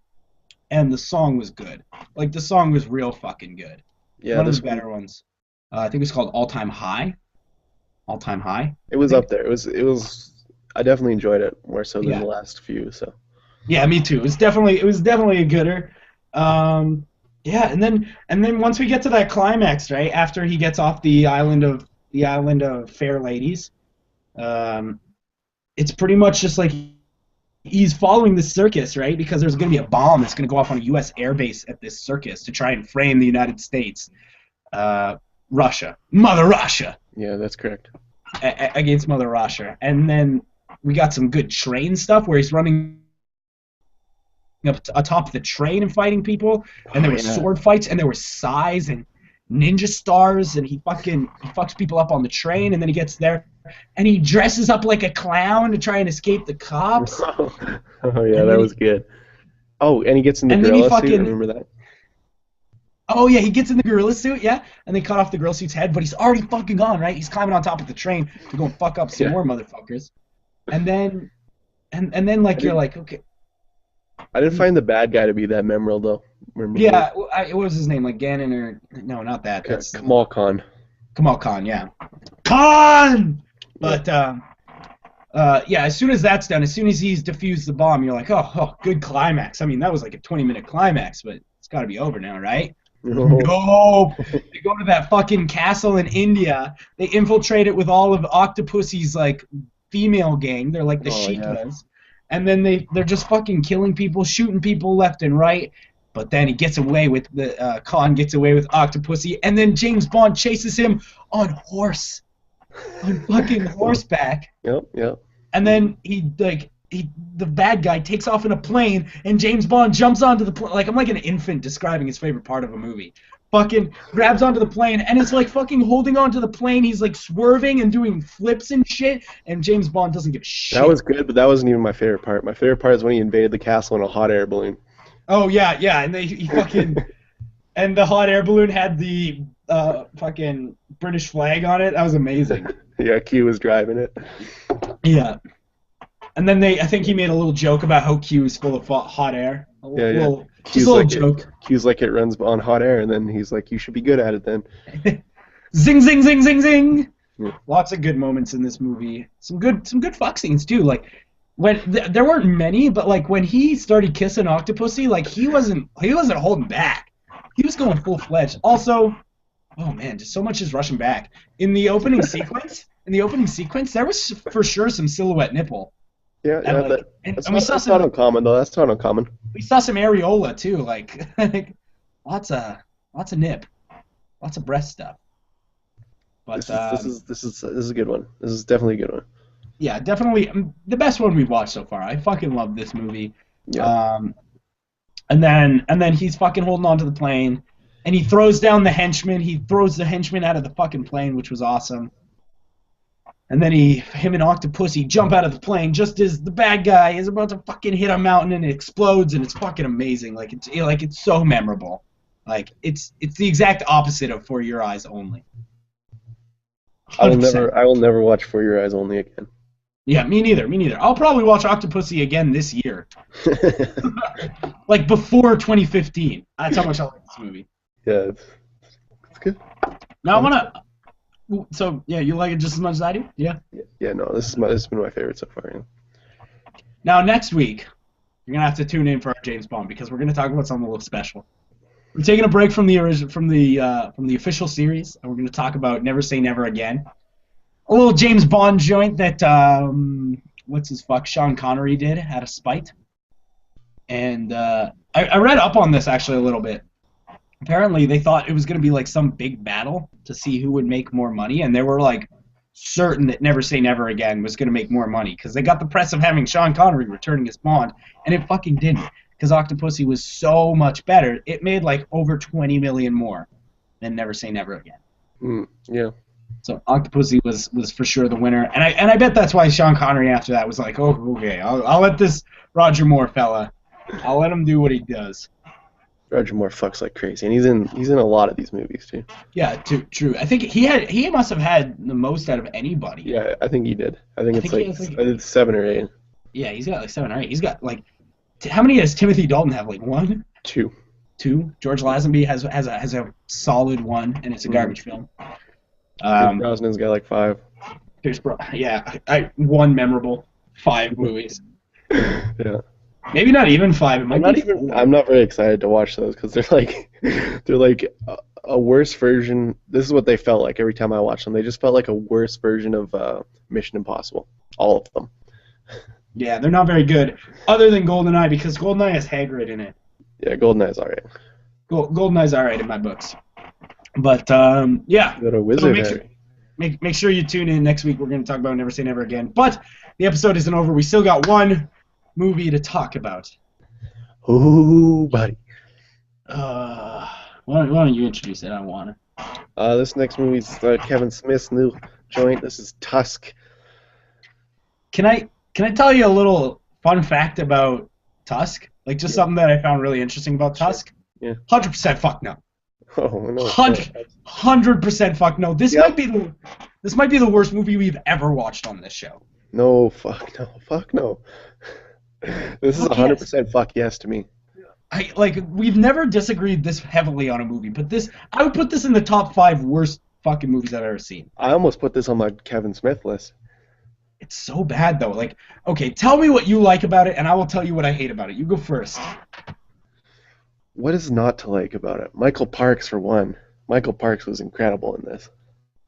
and the song was good. Like the song was real fucking good. Yeah, one of the better ones. I think it was called All Time High. All Time High. It was up there. It was. I definitely enjoyed it more so than Yeah. the last few. So. Yeah, me too. It was definitely a gooder. Yeah, and then once we get to that climax, right after he gets off the island of Fair Ladies, it's pretty much just like he's following the circus, right? Because there's going to be a bomb that's going to go off on a U.S. airbase at this circus to try and frame the United States, Russia, Mother Russia. Yeah, that's correct. Against Mother Russia. And then we got some good train stuff where he's running up atop the train and fighting people, and there were sword fights, and there were sais and ninja stars, and he fucks people up on the train, and then he gets there, and he dresses up like a clown to try and escape the cops. Oh yeah, that was good. Oh, and he gets in the gorilla suit. I remember that. Oh yeah, he gets in the gorilla suit, yeah, and they cut off the gorilla suit's head, but he's already fucking gone, right? He's climbing on top of the train to go and fuck up some more motherfuckers, and then like you're like, okay. I didn't find the bad guy to be that memorable though. Yeah, what was his name? Like Ganon or no, not that. That's Kamal Khan. Kamal Khan, yeah. Khan. But yeah, as soon as that's done, as soon as he's defused the bomb, you're like, oh, good climax. I mean, that was like a 20-minute climax, but it's got to be over now, right? No. They go to that fucking castle in India. They infiltrate it with all of Octopussy's like female gang. They're like the Sheetlas. And then they're just fucking killing people, shooting people left and right. But then he gets away with Khan gets away with Octopussy, and then James Bond chases him on horse. on fucking horseback, Yep, yep. and then the bad guy takes off in a plane, and James Bond jumps onto the plane. Like, I'm like an infant describing his favorite part of a movie. Fucking grabs onto the plane and is like fucking holding onto the plane. He's like swerving and doing flips and shit. And James Bond doesn't give a shit. That was good, but that wasn't even my favorite part. My favorite part is when he invaded the castle in a hot air balloon. Oh yeah, yeah, and he fucking and the hot air balloon had the fucking British flag on it. That was amazing. Yeah, Q was driving it. Yeah. And then I think he made a little joke about how Q is full of hot air. Just a little joke. Q's like it runs on hot air, and then he's like, you should be good at it then. Zing, zing, zing, zing, zing. Yeah. Lots of good moments in this movie. Some good fuck scenes too. Like when there weren't many, but like when he started kissing Octopussy, like he wasn't holding back. He was going full fledged. Also, oh man, just so much is rushing back in the opening sequence. In the opening sequence, there was for sure some silhouette nipple. Yeah, yeah. And That's not uncommon though. That's not uncommon. We saw some areola too, like lots of nip, lots of breast stuff. But this is a good one. This is definitely a good one. Yeah, definitely the best one we've watched so far. I fucking love this movie. Yeah. And then he's fucking holding onto the plane, and he throws down the henchman. He throws the henchman out of the fucking plane, which was awesome. And then him and Octopussy jump out of the plane just as the bad guy is about to fucking hit a mountain, and it explodes, and it's fucking amazing. Like it's so memorable. Like it's the exact opposite of For Your Eyes Only. 100%. I will never watch For Your Eyes Only again. Yeah, me neither. I'll probably watch Octopussy again this year. Like before 2015. That's how much I like this movie. Yeah, it's good. Now I wanna. So yeah, you like it just as much as I do? Yeah. Yeah, no, this has been my favorite so far. Yeah. Now next week, you're gonna have to tune in for our James Bond because we're gonna talk about something a little special. We're taking a break from the official series, and we're gonna talk about Never Say Never Again. A little James Bond joint that Sean Connery did out of spite. And I read up on this actually a little bit. Apparently they thought it was going to be like some big battle to see who would make more money, and they were like certain that Never Say Never Again was going to make more money because they got the press of having Sean Connery returning as Bond, and it fucking didn't because Octopussy was so much better. It made like over 20 million more than Never Say Never Again. Yeah. So Octopussy was for sure the winner, and I bet that's why Sean Connery after that was like, oh okay, I'll let this Roger Moore fella, I'll let him do what he does. Roger Moore fucks like crazy, and he's in a lot of these movies too. Yeah, true. I think he must have had the most out of anybody. Yeah, I think he did. I think it's 7 or 8. Yeah, he's got like 7 or 8. He's got like how many does Timothy Dalton have? Like 1? 2. 2. George Lazenby has a solid 1, and it's a garbage film. Brosnan's got like 5. Yeah, 1 memorable, 5 movies. Yeah. Maybe not even 5. It might be 4. I'm not very excited to watch those because they're like a worse version. This is what they felt like every time I watched them. They just felt like a worse version of Mission Impossible. All of them. Yeah, they're not very good. Other than GoldenEye, because GoldenEye has Hagrid in it. Yeah, GoldenEye's alright. GoldenEye's alright in my books. But yeah. Got a wizard. So make sure you tune in next week. We're going to talk about Never Say Never Again. But the episode isn't over. We still got one movie to talk about. Ooh, buddy. Why don't you introduce it? I want to. This next movie's Kevin Smith's new joint. This is Tusk. Can I tell you a little fun fact about Tusk? Like just something that I found really interesting about Tusk? Yeah. 100% fuck no. Oh no. 100% fuck no. This might be the worst movie we've ever watched on this show. No, fuck no. This is 100% fuck yes to me. We've never disagreed this heavily on a movie, but I would put this in the top 5 worst fucking movies I've ever seen. I almost put this on my Kevin Smith list. It's so bad though. Like, okay, tell me what you like about it, and I will tell you what I hate about it. You go first. What is not to like about it? Michael Parks, for one. Michael Parks was incredible in this.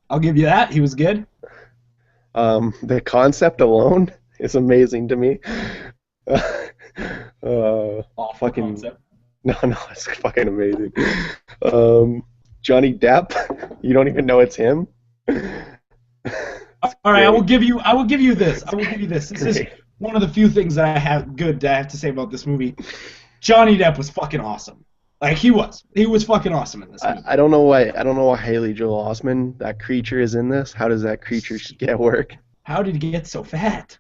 I'll give you that. He was good. The concept alone is amazing to me. Fucking concept. No, it's fucking amazing. Johnny Depp, you don't even know it's him. All right, Great. I will give you this. I will give you this. This is Great. one of the few things that I have to say about this movie. Johnny Depp was fucking awesome. Like he was fucking awesome in this movie. I don't know why Haley Joel Osment, that creature, is in this. How does that creature get work? How did he get so fat?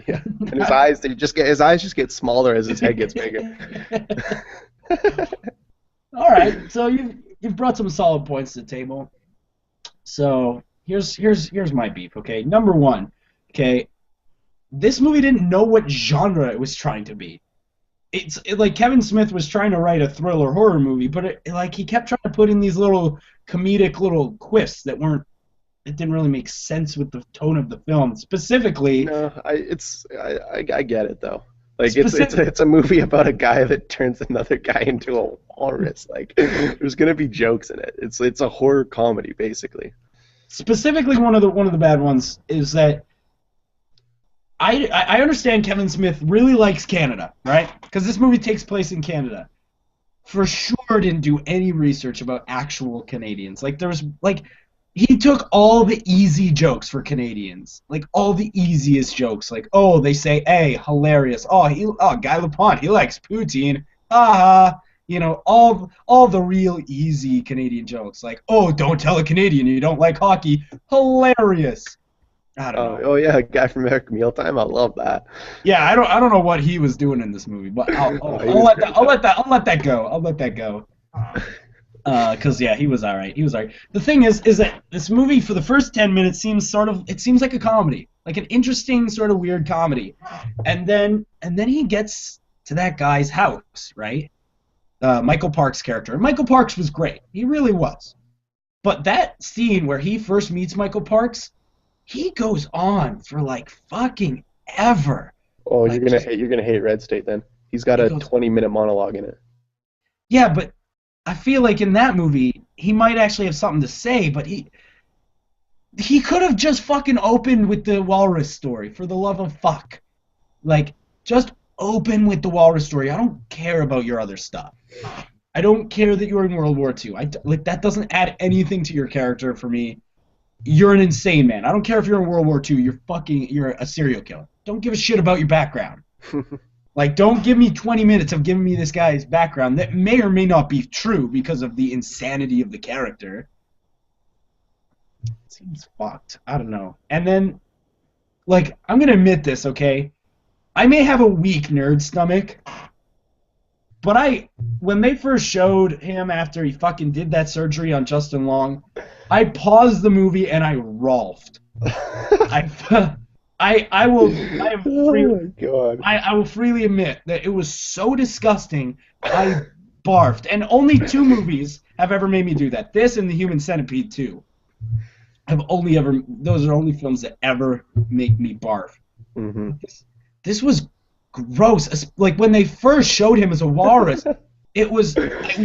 Yeah, and his eyes, his eyes just get smaller as his head gets bigger. All right, so you've brought some solid points to the table. So here's my beef. Okay, number one. Okay, this movie didn't know what genre it was trying to be. Like Kevin Smith was trying to write a thriller horror movie, but like he kept trying to put in these little comedic little quips that weren't. It didn't really make sense with the tone of the film. Specifically, No, I get it though. Like it's a movie about a guy that turns another guy into a walrus. Like there's gonna be jokes in it. It's a horror comedy basically. specifically one of the bad ones is that I understand Kevin Smith really likes Canada, right? Because this movie takes place in Canada. For sure didn't do any research about actual Canadians. Like there was like he took all the easy jokes for Canadians. Like all the easiest jokes. Like, oh, they say hey, hilarious. Oh, Guy Lepont, he likes poutine. Ah, you know, all the real easy Canadian jokes. Like, oh, don't tell a Canadian you don't like hockey. Hilarious. I don't know. Oh yeah, a guy from American Mealtime. I love that. Yeah, I don't know what he was doing in this movie, but He was great. I'll let that go. I'll let that go. Cause yeah, he was all right. He was all right. The thing is that this movie for the first 10 minutes seems like a comedy, like an interesting sort of weird comedy, and then he gets to that guy's house, right? Michael Parks' character. And Michael Parks was great. He really was. But that scene where he first meets Michael Parks, he goes on for like fucking ever. Oh, Like, you're gonna hate Red State then. He's got a 20-minute monologue in it. yeah, but I feel like in that movie he might actually have something to say, but he could have just fucking opened with the walrus story, for the love of fuck. Like, just open with the walrus story. I don't care about your other stuff. I don't care that you're in World War II. Like that doesn't add anything to your character for me. You're an insane man. I don't care if you're in World War II. You're a serial killer. Don't give a shit about your background. Like, don't give me 20 minutes of giving me this guy's background that may or may not be true because of the insanity of the character. It seems fucked. I don't know. And then, like, I'm gonna admit this, okay? I may have a weak nerd stomach, but when they first showed him after he fucking did that surgery on Justin Long, I paused the movie and I rolfed. I will I will freely admit that it was so disgusting I barfed. And only two movies have ever made me do that. This and The Human Centipede 2. Those are only films that ever make me barf. Mm-hmm. This was gross. Like when they first showed him as a walrus, it was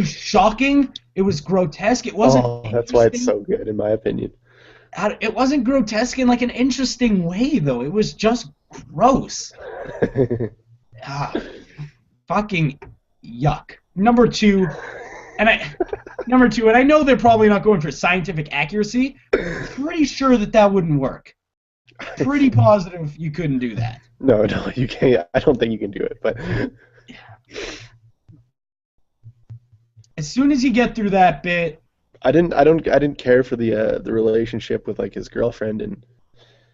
shocking. It was grotesque. It wasn't. Oh, that's why it's so good, in my opinion. It wasn't grotesque in like an interesting way, though. It was just gross. Fucking yuck. Number two, and I know they're probably not going for scientific accuracy. Pretty sure that wouldn't work. Pretty positive you couldn't do that. No, you can't. I don't think you can do it, but as soon as you get through that bit, I didn't care for the relationship with like his girlfriend and.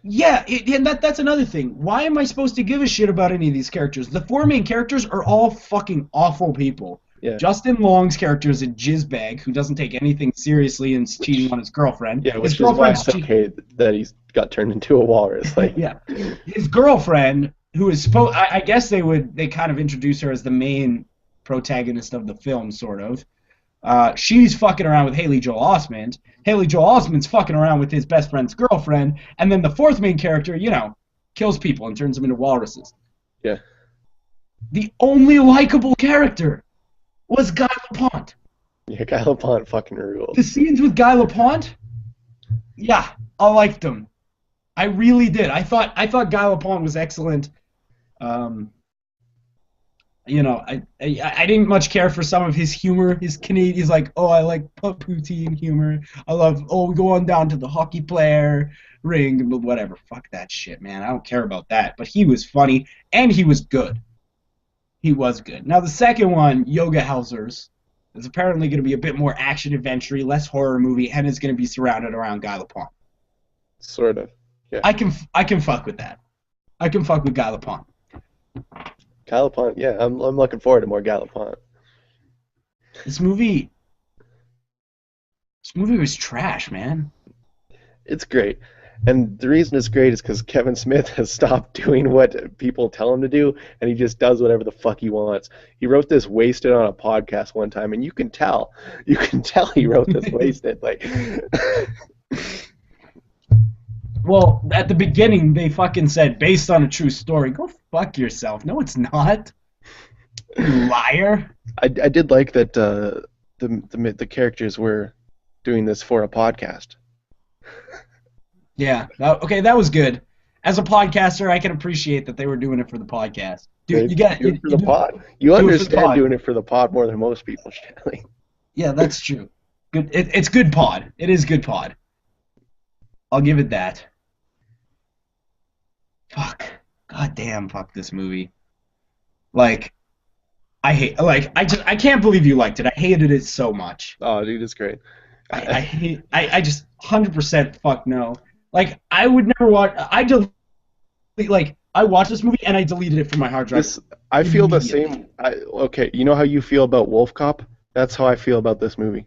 Yeah, and that's another thing. Why am I supposed to give a shit about any of these characters? The four main characters are all fucking awful people. Yeah. Justin Long's character is a jizzbag who doesn't take anything seriously and is cheating on his girlfriend. Yeah, which is why it's okay that he's got turned into a walrus. Like. Yeah, his girlfriend, who is supposed, I guess they kind of introduce her as the main protagonist of the film, sort of. She's fucking around with Haley Joel Osment. Haley Joel Osment's fucking around with his best friend's girlfriend, and then the fourth main character, kills people and turns them into walruses. Yeah. The only likable character was Guy Lepont. Yeah, Guy Lepont fucking ruled. The scenes with Guy Lepont, yeah, I liked them. I really did. I thought Guy Lepont was excellent. And I didn't much care for some of his humor. His Canadian, he's like, oh, I like poutine humor. I love, oh, we go on down to the hockey player ring, but whatever. Fuck that shit, man. I don't care about that. But he was funny and he was good. He was good. Now the second one, Yoga Housers, is apparently going to be a bit more action adventure, less horror movie, and is going to be surrounded around Guy Lapointe. Sort of. Yeah. I can fuck with that. I can fuck with Guy Lapointe. Galopont, yeah, I'm looking forward to more Galopont. This movie was trash, man. It's great. And the reason it's great is because Kevin Smith has stopped doing what people tell him to do, and he just does whatever the fuck he wants. He wrote this wasted on a podcast one time, and you can tell he wrote this wasted. Like, Well, at the beginning, they fucking said, based on a true story. Go fuck yourself. No, it's not. You liar. I did like that the characters were doing this for a podcast. Yeah. Okay, that was good. As a podcaster, I can appreciate that they were doing it for the podcast. Dude, you got do it for the pod. You understand doing it for the pod more than most people, Stanley. Yeah, that's true. Good. It's good pod. It is good pod. I'll give it that. Fuck. God damn, fuck this movie. Like, I can't believe you liked it. I hated it so much. Oh, dude, it's great. I just 100% fuck no. Like, I would never watch. I watched this movie and I deleted it from my hard drive. I feel the same. Okay, you know how you feel about Wolf Cop? That's how I feel about this movie.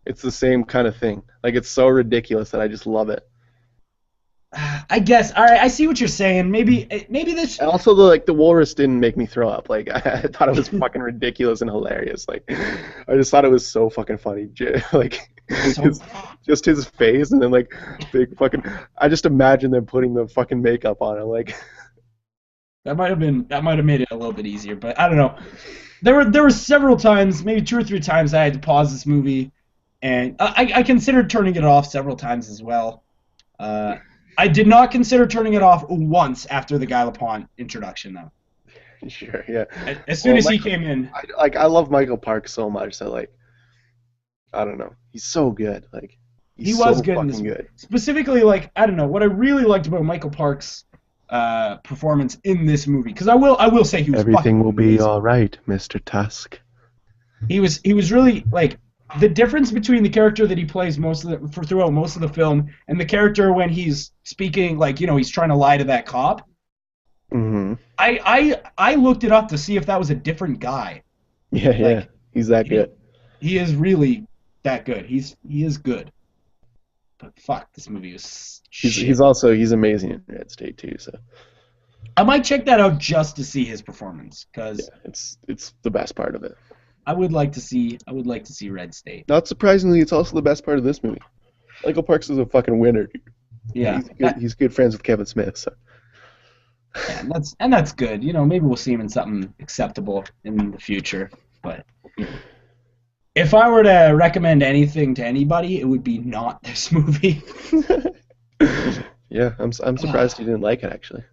It's the same kind of thing. Like, it's so ridiculous that I just love it. I guess. All right, I see what you're saying. Maybe this. And also, the walrus didn't make me throw up. Like, I thought it was fucking ridiculous and hilarious. Like, I just thought it was so fucking funny. Like, just his face and then like big fucking. I just imagine them putting the fucking makeup on it. Like, that might have made it a little bit easier, but I don't know. There were several times, maybe 2 or 3 times, I had to pause this movie, and I considered turning it off several times as well. I did not consider turning it off once after the Guy Lapointe introduction, though. Sure, yeah. As soon as he came in. I love Michael Parks so much that, like, I don't know. He's so good. Like, he was so good fucking good. Specifically, like, I don't know, what I really liked about Michael Parks' performance in this movie, because I will say he was everything will be all right, Mr. Tusk. He was really, like, the difference between the character that he plays throughout most of the film and the character when he's speaking, like, he's trying to lie to that cop. Mm-hmm. I looked it up to see if that was a different guy. Yeah, like, yeah. He's that good. He is really that good. He is good. But fuck, this movie is shit. He's amazing in Red State too, so I might check that out just to see his performance, because yeah, it's the best part of it. I would like to see Red State. Not surprisingly, it's also the best part of this movie. Michael Parks is a fucking winner, dude. Yeah. He's good friends with Kevin Smith, so. Yeah, and that's good. Maybe we'll see him in something acceptable in the future. But if I were to recommend anything to anybody, it would be not this movie. Yeah, I'm surprised you didn't like it, actually.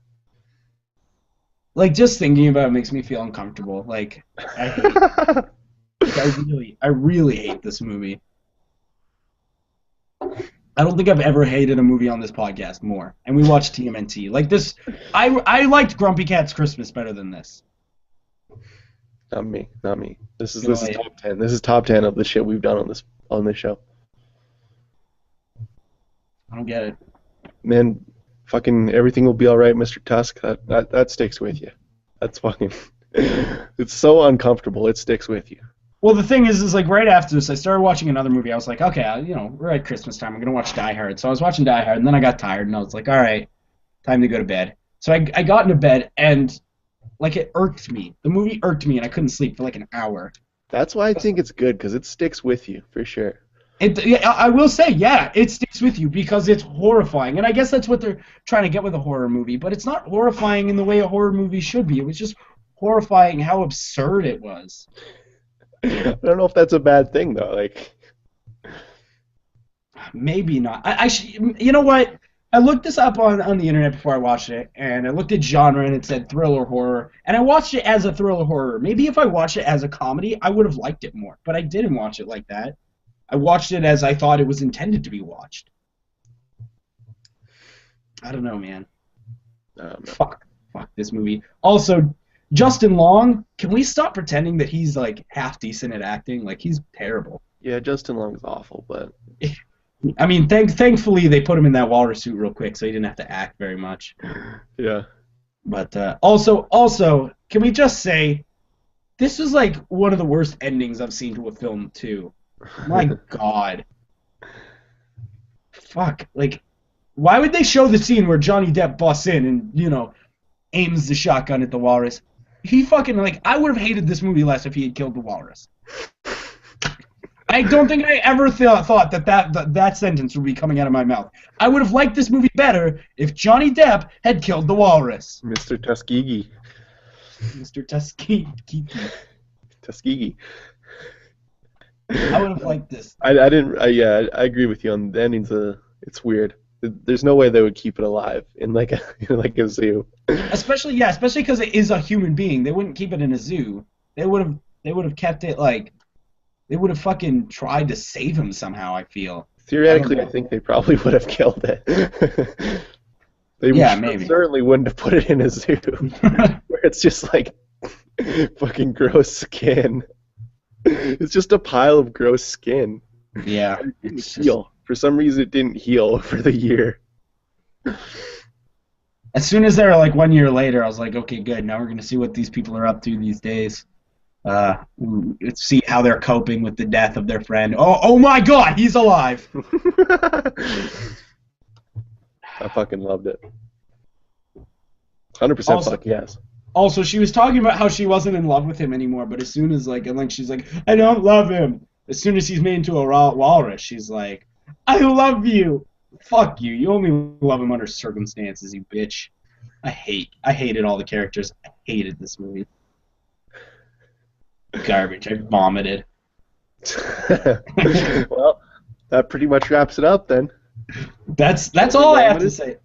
Like, just thinking about it makes me feel uncomfortable. Like, I really hate this movie. I don't think I've ever hated a movie on this podcast more. And we watched TMNT. Like, this, I liked Grumpy Cat's Christmas better than this. Not me. This is top 10. This is top 10 of the shit we've done on this show. I don't get it. Man, fucking everything will be all right, Mr. Tusk. That sticks with you. That's fucking. It's so uncomfortable. It sticks with you. Well, the thing is like right after this, I started watching another movie. I was like, okay, we're at Christmas time. I'm gonna watch Die Hard. So I was watching Die Hard, and then I got tired, and I was like, all right, time to go to bed. So I got into bed, and like it irked me. The movie irked me, and I couldn't sleep for like an hour. That's why I think it's good, because it sticks with you for sure. I will say, yeah, it sticks with you because it's horrifying, and I guess that's what they're trying to get with a horror movie. But it's not horrifying in the way a horror movie should be. It was just horrifying how absurd it was. I don't know if that's a bad thing though. Like, maybe not. You know what? I looked this up on the internet before I watched it, and I looked at genre, and it said thriller horror, and I watched it as a thriller horror. Maybe if I watched it as a comedy, I would have liked it more, but I didn't watch it like that. I watched it as I thought it was intended to be watched. I don't know, man. No. Fuck this movie. Also, Justin Long, can we stop pretending that he's like half decent at acting? Like he's terrible. Yeah, Justin Long is awful, but I mean, thankfully they put him in that walrus suit real quick, so he didn't have to act very much. yeah. But also, can we just say this was like one of the worst endings I've seen to a film too. My God. Fuck. Like, why would they show the scene where Johnny Depp busts in and aims the shotgun at the walrus? He fucking I would have hated this movie less if he had killed the walrus. I don't think I ever thought that sentence would be coming out of my mouth. I would have liked this movie better if Johnny Depp had killed the walrus. Mr. Tuskegee. Mr. Tuskegee. Tuskegee. I would have liked this. I agree with you on the endings. It's weird. There's no way they would keep it alive in like a zoo. Especially because it is a human being. They wouldn't keep it in a zoo. They would have kept it they would have fucking tried to save him somehow, I feel. Theoretically, I think they probably would have killed it. Maybe. Certainly wouldn't have put it in a zoo where it's just like fucking gross skin. It's just a pile of gross skin. Yeah. It didn't heal. For some reason, it didn't heal for the year. As soon as they were 1 year later, I was like, okay, good. Now we're going to see what these people are up to these days. Let's see how they're coping with the death of their friend. Oh my God, he's alive! I fucking loved it. 100% fuck yes. Also, she was talking about how she wasn't in love with him anymore, but as soon as she's like, I don't love him. As soon as he's made into a walrus, she's like, I love you. Fuck you. You only love him under circumstances, you bitch. I hated all the characters. I hated this movie. Garbage. I vomited. Well, that pretty much wraps it up then. That's all I have to say.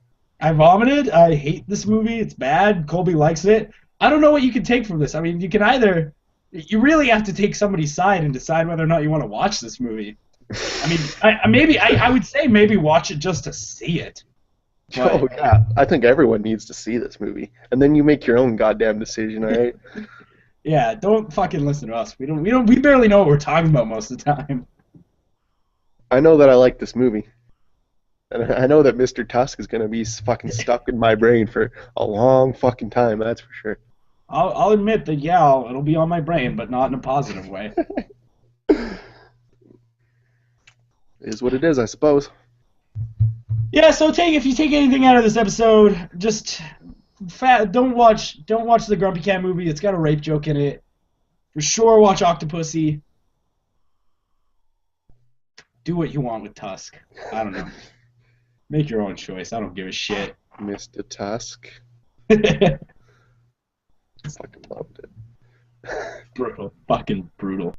I vomited. I hate this movie. It's bad. Colby likes it. I don't know what you can take from this. I mean, you really have to take somebody's side and decide whether or not you want to watch this movie. I mean, I would say maybe watch it just to see it. But, oh yeah, I think everyone needs to see this movie, and then you make your own goddamn decision, all right? Yeah, don't fucking listen to us. We barely know what we're talking about most of the time. I know that I like this movie. And I know that Mr. Tusk is going to be fucking stuck in my brain for a long fucking time, that's for sure. I'll admit that, yeah, it'll be on my brain, but not in a positive way. It is what it is, I suppose. Yeah, so if you take anything out of this episode, just don't watch the Grumpy Cat movie. It's got a rape joke in it. For sure, watch Octopussy. Do what you want with Tusk. I don't know. Make your own choice. I don't give a shit. Mr. Tusk. Fucking loved it. Brutal. Fucking brutal.